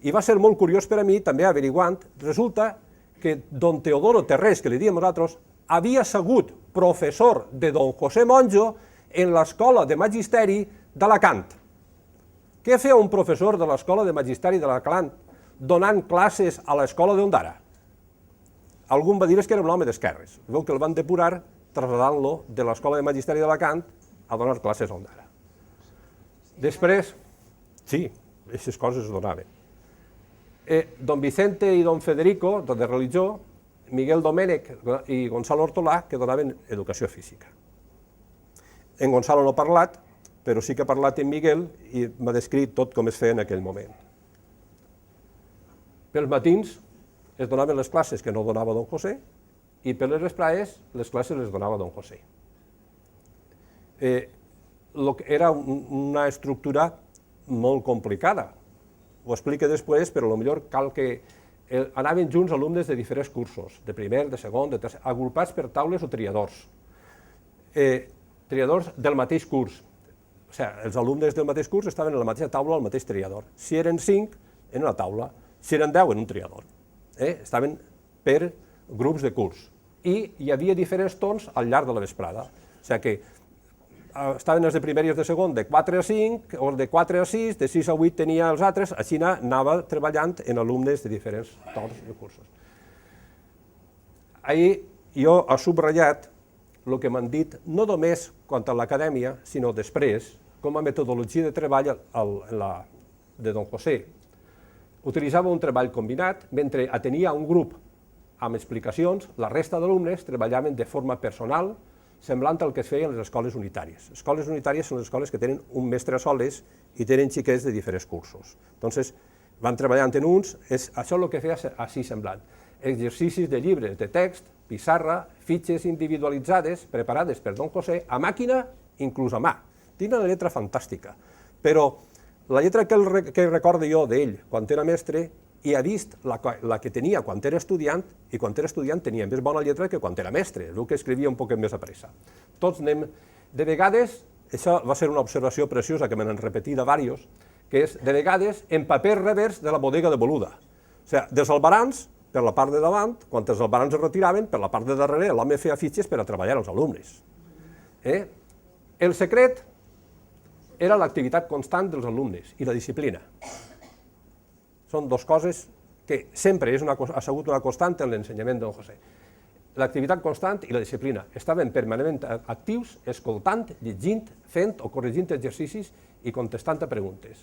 i va ser molt curiós per a mi, també averiguant, resulta que don Teodoro Terrés, que li diem nosaltres, havia sigut professor de don José Monjo en l'escola de magisteri d'Alacant. Què feia un professor de l'escola de magisteri d'Alacant donant classes a l'escola d'Ondara? Algú va dir que era un home d'esquerres. Veu que el van depurar traslladant-lo de l'escola de magisteri d'Alacant a donar classes a Ondara. Després, sí, aquestes coses es donaven. Don Vicente i don Federico, de religió, Miguel Domènech i Gonzalo Hortolà, que donaven educació física. En Gonzalo no ha parlat, però sí que ha parlat en Miguel i m'ha descrit tot com es feia en aquell moment. Pels matins es donaven les classes que no donava don José i per les vesprades les classes les donava don José. Era una estructura molt complicada. Ho explico després, però potser cal que anaven junts alumnes de diferents cursos, de primer, de segon, de tercer, agrupats per taules o triadors. Triadors del mateix curs. O sigui, els alumnes del mateix curs estaven a la mateixa taula al mateix triador. Si eren 5, en una taula. Si eren 10, en un triador. Estaven per grups de curs. I hi havia diferents torns al llarg de la vesprada. O sigui que estaven els de primer i els de segon de 4 a 5, o de 4 a 6, de 6 a 8 tenia els altres, així anava treballant en alumnes de diferents torns de cursos. Ahir jo he subratllat el que m'han dit, no només quant a l'acadèmia, sinó després, com a metodologia de treball de don José. Utilitzava un treball combinat, mentre atenia un grup amb explicacions, la resta d'alumnes treballaven de forma personal, semblant al que es feia en les escoles unitàries. Les escoles unitàries són les escoles que tenen un mestre soles i tenen xiquets de diferents cursos. Doncs van treballant en uns, això és el que feia així semblant. Exercicis de llibres de text, pissarra, fitxes individualitzades, preparades per don José, a màquina, inclús a mà. Tenen una lletra fantàstica, però la lletra que recordo jo d'ell quan era mestre, i ha vist la que tenia quan era estudiant, i quan era estudiant tenia més bona lletra que quan era mestre, el que escrivia un poquet més a pressa. Tots anem... De vegades, això va ser una observació preciosa que me n'han repetit a diversos, que és, de vegades, en paper revers de la bodega de Boluda. O sigui, dels albarans, per la part de davant, quan els albarans es retiraven, per la part de darrere l'home feia fitxes per a treballar als alumnes. El secret era l'activitat constant dels alumnes i la disciplina. Són dues coses que sempre ha sigut una constant en l'ensenyament de don José. L'activitat constant i la disciplina. Estaven permanentment actius, escoltant, llegint, fent o corregint exercicis i contestant a preguntes.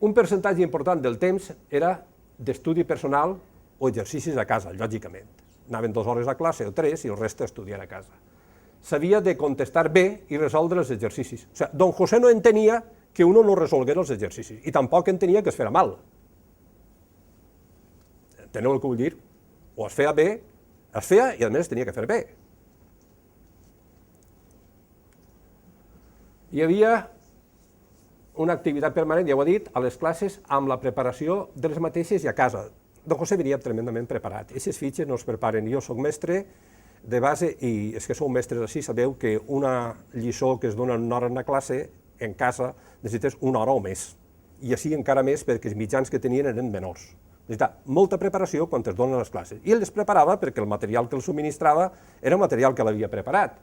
Un percentatge important del temps era d'estudi personal o exercicis a casa, lògicament. Anaven 2 hores a classe o 3 i el reste estudiant a casa. S'havia de contestar bé i resoldre els exercicis. O sigui, don José no entenia que uno no resolguera els exercicis, i tampoc entenia que es feia mal. Enteneu el que vull dir? O es feia bé, es feia i a més tenia que fer bé. Hi havia una activitat permanent, ja ho he dit, a les classes amb la preparació de les mateixes i a casa. Don José venia tremendament preparat. Aquestes fitxes no es preparen. Jo soc mestre de base i és que sou mestres així, sabeu que una lliçó que es dona en una hora en una classe, en casa necessites 1 hora o més, i així encara més perquè els mitjans que tenien eren menors. Necessitava molta preparació quan es donen les classes, i ell les preparava perquè el material que els subministrava era un material que l'havia preparat.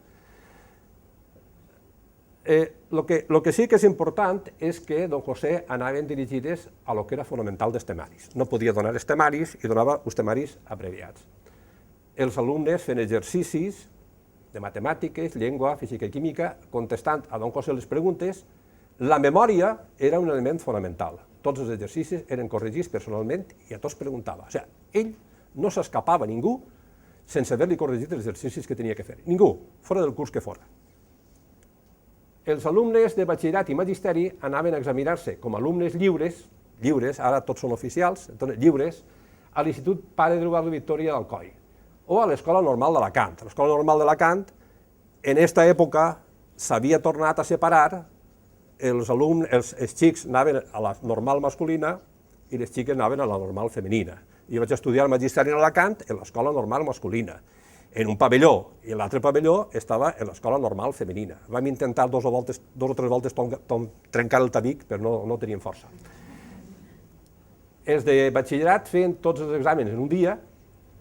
El que sí que és important és que don José anaven dirigides a lo que era fonamental dels temaris. No podia donar els temaris i donava els temaris abreviats. Els alumnes fent exercicis de matemàtiques, llengua, física i química, contestant a don José les preguntes. La memòria era un element fonamental. Tots els exercicis eren corregits personalment i a tots preguntava. O sigui, ell no s'escapava a ningú sense haver-li corregit els exercicis que tenia que fer. Ningú, fora del curs que fora. Els alumnes de batxillerat i magisteri anaven a examinar-se com a alumnes lliures, ara tots són oficials, lliures, a l'Institut Pare de Guadalupe Victòria d'Alcoi, o a l'Escola Normal d'Alacant. L'Escola Normal d'Alacant, en aquesta època, s'havia tornat a separar, els xics anaven a la normal masculina i les xiques anaven a la normal femenina. Jo vaig estudiar el magisteri a Alacant en l'Escola Normal masculina, en un pavelló, i l'altre pavelló estava en l'Escola Normal femenina. Vam intentar 2 o 3 voltes trencar el tabic, però no teníem força. Els de batxillerat feien tots els exàmens en un dia,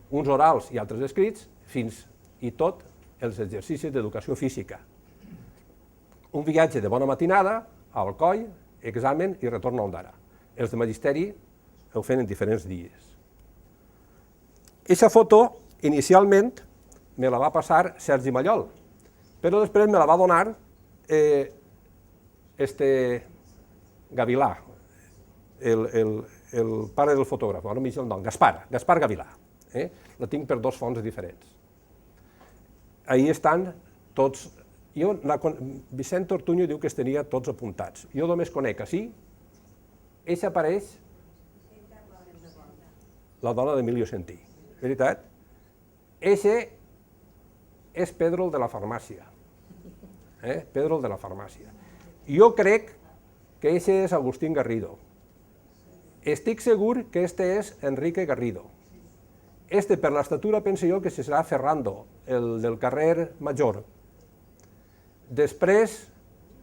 uns orals i altres escrits, fins i tot els exercicis d'educació física. Un viatge de bona matinada, a Alcoi, examen i retorn a Ondara. Els de magisteri ho fan en diferents dies. Aquesta foto, inicialment, me la va passar Sergi Mallol, però després me la va donar Gavilà, el pare del fotògraf, ara no m'hi sé el nom, Gaspar Gavilà. La tinc per dos fonts diferents. Ahí estan tots. Vicent Ortuño diu que els tenia tots apuntats. Jo només conec així. Eixa apareix la dona d'Emilio Sentí. Veritat? Eixe és Pedro el de la farmàcia. Pedro el de la farmàcia. Jo crec que eixe és Agustín Garrido. Estic segur que este és Enrique Garrido. Este, per l'estatura, penso jo que serà Ferrando, el del carrer Major. Després,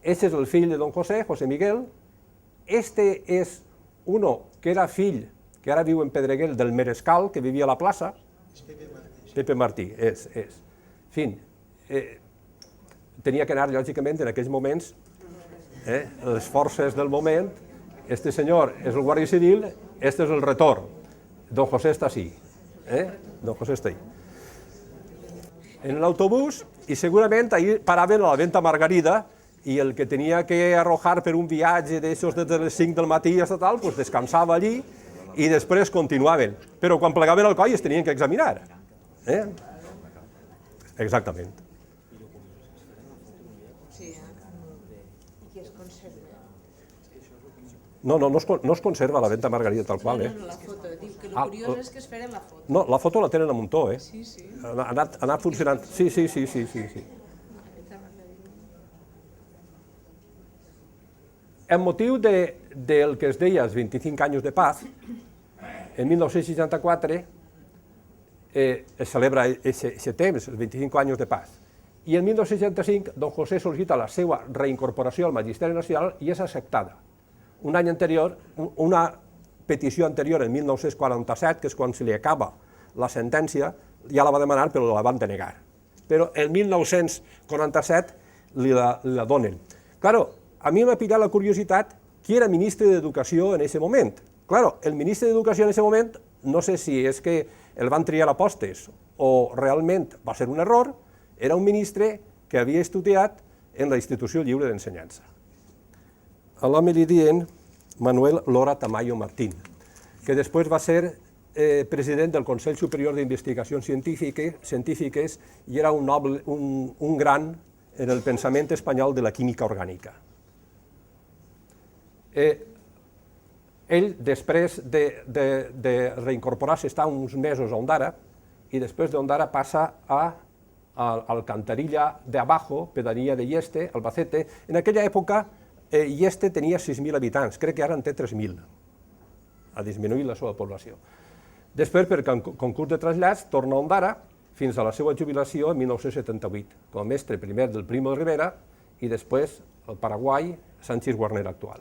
este és el fill de don José, José Miguel. Este és uno que era fill, que ara viu en Pedreguer, del Merescal, que vivia a la plaça. Pepe Martí, és. En fi, tenia que anar, lògicament, en aquells moments, les forces del moment. Este senyor és el guàrdia civil, este és el retorn. Don José està així. Don José està ahí. En l'autobús, i segurament ahir paraven a la Venta Margarida i el que tenia que arrojar per un viatge d'aixòs des de les 5 del matí hasta tal, pues descansava allí i després continuaven. Però quan plegaven al coll es tenien que examinar. Exactament. No es conserva la Venta Margarida tal qual. No, la foto. Diu que el curiós és que es feren la foto. No, la foto la tenen a muntó, Sí, sí. Ha anat funcionant. Sí. En motiu del que es deia els 25 anys de paz, en 1964 es celebra aquest temps, els 25 anys de paz. I en 1965 don José sol·licita la seva reincorporació al Magisteri Nacional i és acceptada. Un any anterior, una petició anterior, en 1947, que és quan se li acaba la sentència, ja la va demanar però la van denegar. Però en 1947 li la donen. Claro, a mi m'ha picat la curiositat qui era ministre d'Educació en aquest moment. Claro, el ministre d'Educació en aquest moment, no sé si és que el van triar a postes o realment va ser un error, era un ministre que havia estudiat en la Institució Lliure d'Ensenyança. A l'home li diuen Manuel Lora Tamayo Martín, que després va ser president del Consell Superior d'Investigacions Científiques i era un gran en el pensament espanyol de la química orgànica. Ell, després de reincorporar-se, està uns mesos a Ondara i després d'Ondara passa a Alcantarilla de Abajo, pedanía de Yeste, Albacete. En aquella època Yeste tenia 6.000 habitants, crec que ara en té 3.000. Ha disminuït la seva població. Després, per concurs de trasllats, torna a Ondara fins a la seva jubilació en 1978, com a mestre primer del Primo de Rivera i després al Paraguai, Sánchez Guarner actual.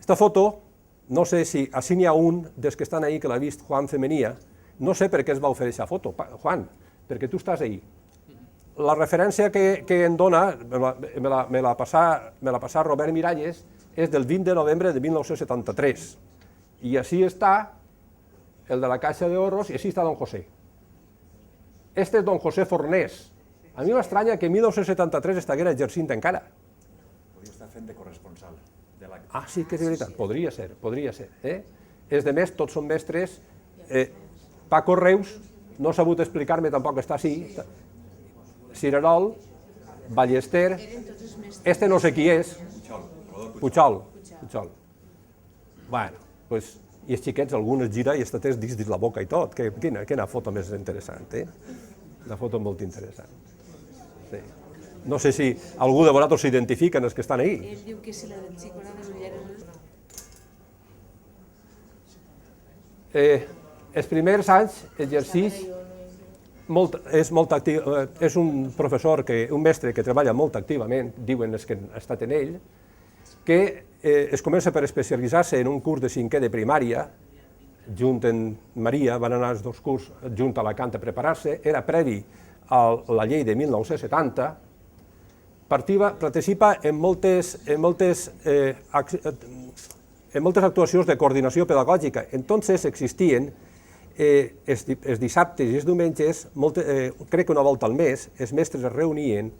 Esta foto, no sé si així n'hi ha un dels que estan ahí que l'ha vist Juan Femenia, no sé per què es va oferir aquesta foto, Juan, perquè tu estàs ahí. La referència que em dona, me la passà Robert Miralles, és del 20 de novembre de 1973. I així està el de la Caixa d'Ahorros i així està don José. Este és don José Fornés. A mi m'estranya que en 1973 estiguera exercint encara. Podria estar fent de corresponsal. Ah, sí que és veritat, podria ser. Els de més, tots són mestres. Paco Reus, no ha sabut explicar-me tampoc, està així. Cirerol, Ballester, este no sé qui és, Puigol. Bueno, i els xiquets, alguns gira i està dins la boca i tot. Quina foto més interessant, Una foto molt interessant. No sé si algú de vosaltres s'identifica en els que estan ahí. Ell diu que si la del xico era les ulleres... Els primers anys exercix és actiu, és un professor, un mestre que treballa molt activament, diuen els que han estat en ell, que es comença per especialitzar-se en un curs de 5è de primària, junt amb Maria, van anar els dos cursos junt a Alacant a preparar-se, era previ a la llei de 1970, participa en moltes actuacions de coordinació pedagògica. Entonces existien els dissabtes i els diumenges, crec que una volta al mes, els mestres es reunien,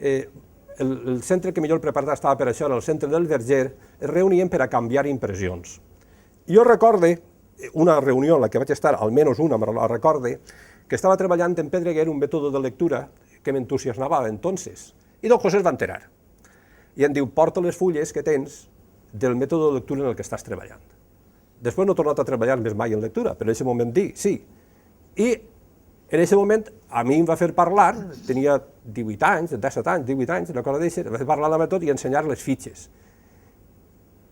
el centre que millor preparat estava per això era el centre del Verger, es reunien per a canviar impressions. Jo recorde una reunió en la que vaig estar, almenys una, me la recorde, que estava treballant en Pedreguer un mètode de lectura que m'entusiasmava entonces. I don José es va enterar. I em diu, porta les fulles que tens del mètode de lectura en el que estàs treballant. Després no he tornat a treballar més mai en lectura, però en aquest moment dic, sí. I en aquest moment a mi em va fer parlar, tenia 18 anys, 17 anys, 18 anys, una cosa d'això, va fer parlar amb tot i ensenyar les fitxes.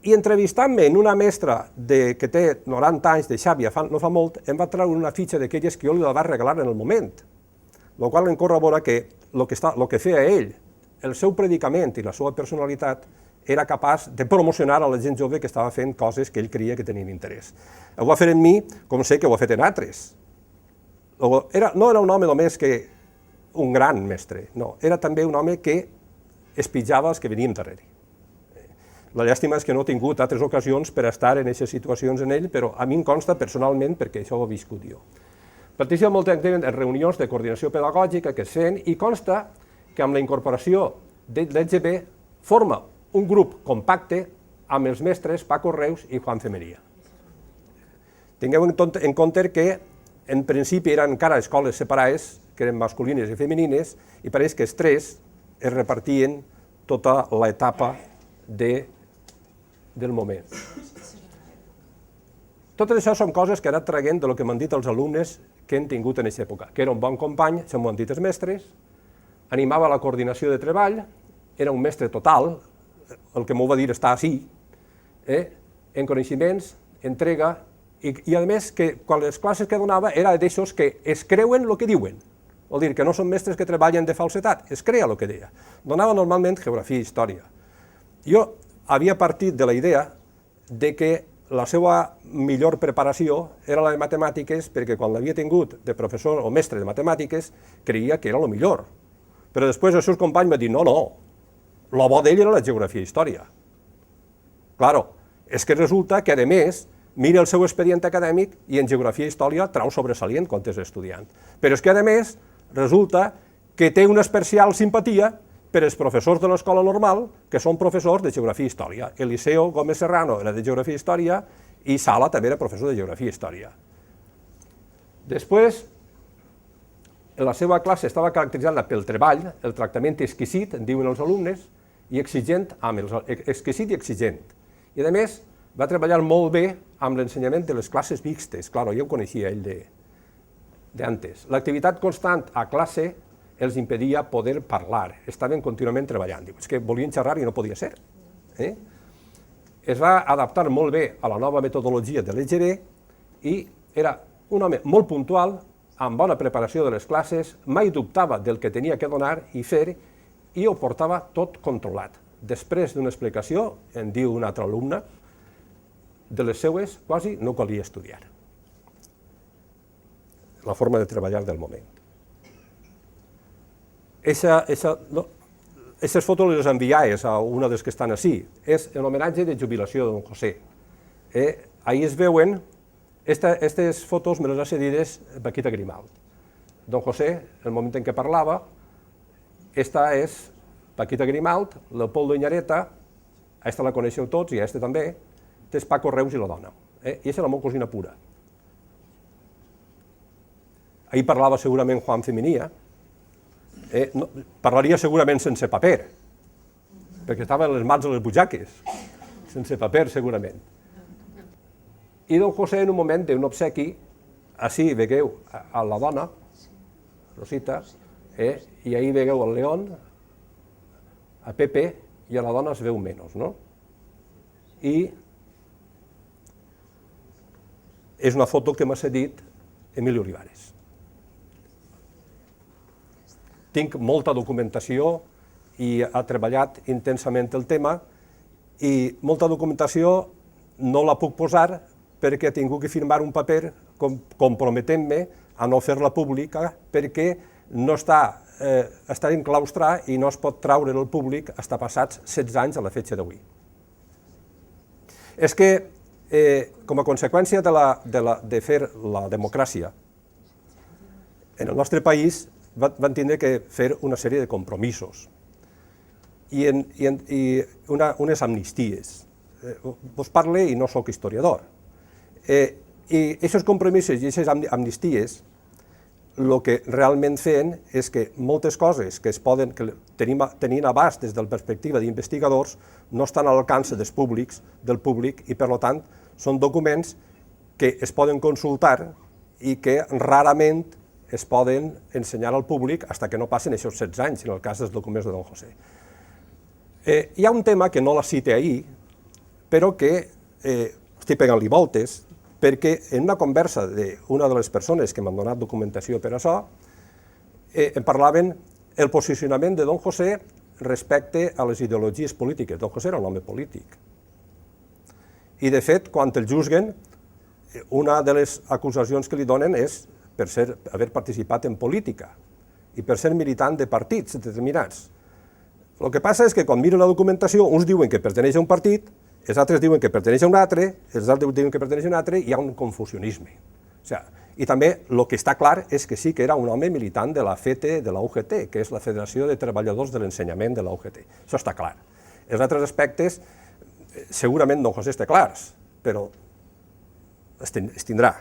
I entrevistant-me en una mestra que té 90 anys de Xàbia, no fa molt, em va treure una fitxa d'aquelles que jo li la va regalar en el moment, el qual em corrobora que el que feia ell, el seu predicament i la seva personalitat, era capaç de promocionar a la gent jove que estava fent coses que ell creia que tenien interès. Ho va fer en mi, com sé que ho ha fet en altres. No era un home només que un gran mestre, no, era també un home que espitjava els que venien darrere. La llàstima és que no he tingut altres ocasions per estar en aquestes situacions en ell, però a mi em consta personalment perquè això ho he viscut jo. Participa molt activament en reunions de coordinació pedagògica que es feien i consta que amb la incorporació de l'EGB forma un grup compacte amb els mestres Paco Reus i Juan Femeria. Tingueu en compte que en principi eren encara escoles separades, que eren masculines i femenines, i pareix que els tres es repartien tota l'etapa del moment. Totes això són coses que he anat traient del que m'han dit els alumnes que han tingut en aquesta època, que era un bon company, això m'ho han dit els mestres, animava la coordinació de treball, era un mestre total, el que m'ho va dir està així, en coneixements, entrega, i a més que quan les classes que donava era d'aixòs que es creuen el que diuen, vol dir que no són mestres que treballen de falsetat, es crea el que deia. Donava normalment geografia i història. Jo havia partit de la idea de que la seva millor preparació era la de matemàtiques perquè quan l'havia tingut de professor o mestre de matemàtiques creia que era el millor. Però després els seus companys m'han dit, no, el bo d'ell era la geografia i història. Claro, és que resulta que, a més, mira el seu expedient acadèmic i en geografia i història trau sobresalient quan és estudiant. Però és que, a més, resulta que té una especial simpatia per als professors de l'escola normal, que són professors de geografia i història. Eliseo Gómez Serrano era de geografia i història i Sala també era professor de geografia i història. Després, la seva classe estava caracteritzada pel treball, el tractament exquisit, en diuen els alumnes, i exigent, exquisit i exigent. I a més, va treballar molt bé amb l'ensenyament de les classes mixtes, clar, ja ho coneixia ell d'antes. L'activitat constant a classe els impedia poder parlar, estaven contínuament treballant. És que volien xerrar i no podia ser. Es va adaptar molt bé a la nova metodologia de l'EGB i era un home molt puntual, amb bona preparació de les classes, mai dubtava del que tenia que donar i fer i ho portava tot controlat. Després d'una explicació, en diu un altre alumne, de les seues quasi no calia estudiar. La forma de treballar del moment. Aquestes fotos les enviaves a una dels que estan així. És l'homenatge de jubilació de don José. Ahí es veuen, aquestes fotos me les ha cedides Paquita Grimalt. Don José, el moment en què parlava, esta és Paquita Grimalt, Leopoldo Iñareta, aquesta la coneixeu tots i aquesta també, és Paco Reus i la dona. I aquesta és la meva cosina pura. Ahir parlava segurament Juan Femeria, parlaria segurament sense paper, perquè estava en les mans de les butxaques, sense paper segurament. I don José en un moment d'un obsequi, així vegueu a la dona, Rosita, i ahir vegueu el León, a Pepe, i a la dona es veu menys, no? I és una foto que m'ha cedit Emili Olivares. Tinc molta documentació i ha treballat intensament el tema i molta documentació no la puc posar perquè he tingut que firmar un paper comprometent-me a no fer-la pública perquè no està enclaustrat i no es pot traure del públic fins passats 16 anys a la fetge d'avui. És que, com a conseqüència de fer la democràcia, en el nostre país van tindre que fer una sèrie de compromisos i unes amnisties. Vos parle i no sóc historiador. I aquests compromisos i aquestes amnisties el que realment feien és que moltes coses que tenien abast des de la perspectiva d'investigadors no estan a l'alcance del públic i, per tant, són documents que es poden consultar i que rarament es poden ensenyar al públic fins que no passen aquests 16 anys, en el cas dels documents de Don José. Hi ha un tema que no la cite ahir, però que estic pegant-li voltes, perquè en una conversa d'una de les persones que m'han donat documentació per això, em parlaven el posicionament de Don José respecte a les ideologies polítiques. Don José era un home polític. I, de fet, quan el juzguen, una de les acusacions que li donen és per haver participat en política i per ser militant de partits determinats. El que passa és que quan miren la documentació, uns diuen que perteneix a un partit, els altres diuen que perteneix a un altre, els altres diuen que perteneix a un altre, i hi ha un confusionisme. I també el que està clar és que sí que era un home militant de la FETE, de la UGT, que és la Federació de Treballadors de l'Ensenyament de la UGT. Això està clar. Els altres aspectes, segurament Don José està clars, però es tindrà.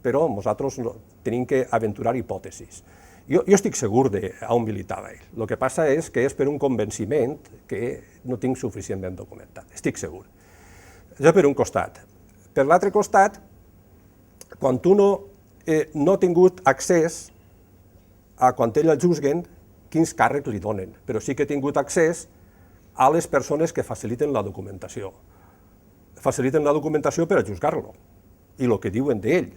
Però nosaltres tenim que aventurar hipòtesis. Jo estic segur d'on militava ell. El que passa és que és per un convenciment que no tinc suficientment documentat. Estic segur. Això per un costat. Per l'altre costat, quan uno no ha tingut accés a quan ell el juzguen, quins càrrecs li donen, però sí que ha tingut accés a les persones que faciliten la documentació. Faciliten la documentació per a juzgar-lo, i el que diuen d'ell.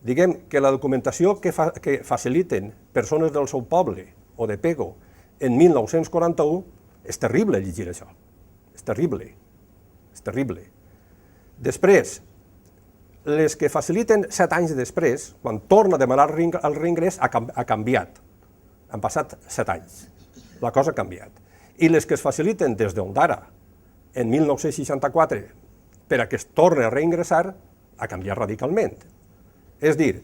Diguem que la documentació que faciliten persones del seu poble o de Pego en 1941 és terrible llegir això. És terrible. És terrible. Després, les que faciliten 7 anys després, quan torna a demanar el reingrés, ha canviat. Han passat 7 anys. La cosa ha canviat. I les que es faciliten des d'Ondara en 1964 per a que es torni a reingressar, ha canviat radicalment. És dir,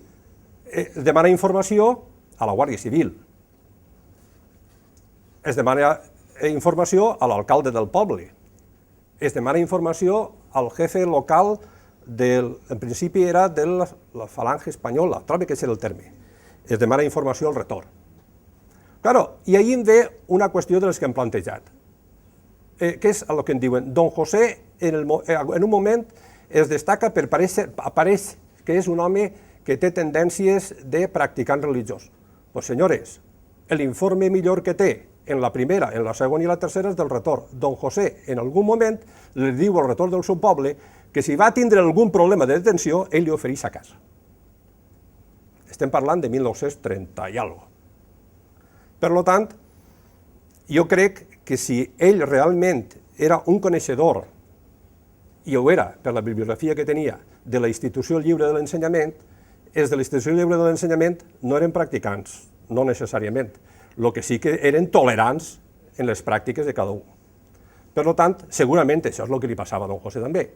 es demana informació a la Guàrdia Civil, es demana informació a l'alcalde del poble, es demana informació al jefe local, en principi era de la Falange Espanyola, trobo que és el terme, es demana informació al retor. I ahir em ve una qüestió de les que hem plantejat, que és el que em diuen, Don José en un moment es destaca per apareix que és un home que té tendències de practicant religiós. Doncs, senyores, l'informe millor que té en la primera, en la segona i la tercera és del retor. Don José, en algun moment, li diu al retor del seu poble que si va tindre algun problema de detenció, ell li ofereix a casa. Estem parlant de 1930 i alguna cosa. Per tant, jo crec que si ell realment era un coneixedor, i ho era per la bibliografia que tenia, de la Institució Lliure de l'Ensenyament, els de la Institució Lliure de l'Ensenyament no eren practicants, no necessàriament, el que sí que eren tolerants en les pràctiques de cada un. Per tant, segurament això és el que li passava a Don José també.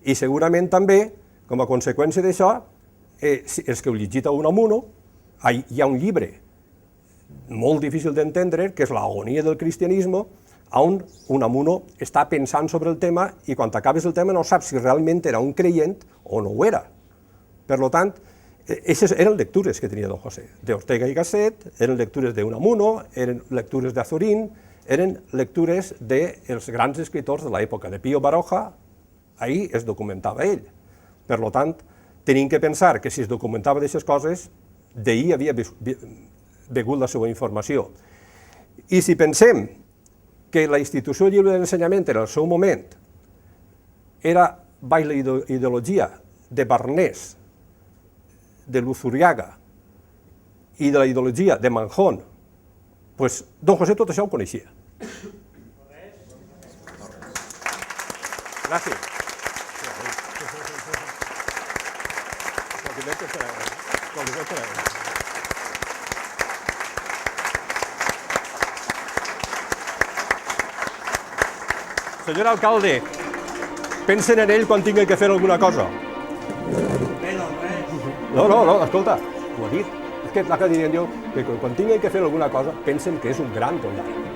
I segurament també, com a conseqüència d'això, els que heu llegit a Unamuno, hi ha un llibre molt difícil d'entendre, que és l'Agonia del cristianisme, on Unamuno està pensant sobre el tema i quan acabes el tema no saps si realment era un creient o no ho era. Per tant, aquestes eren lectures que tenia Don José, d'Ortega i Gasset, eren lectures d'Unamuno, eren lectures d'Azorín, eren lectures dels grans escriptors de l'època, de Pío Baroja, ahir es documentava ell. Per tant, tenim que pensar que si es documentava d'aquestes coses, d'ahir havia begut la seva informació. I si pensem que la Institució Lliure de l'Ensenyament en el seu moment era baix la ideologia de Barnés, de Luzuriaga i de la ideologia de Manjón, doncs Don José tot això ho coneixia. Gràcies. veig que fareu. Senyor alcalde, pensen en ell quan tingui que fer alguna cosa? No, escolta, ho ha dit. És que l'altre dia diu que quan tingui que fer alguna cosa pensen que és un gran condal.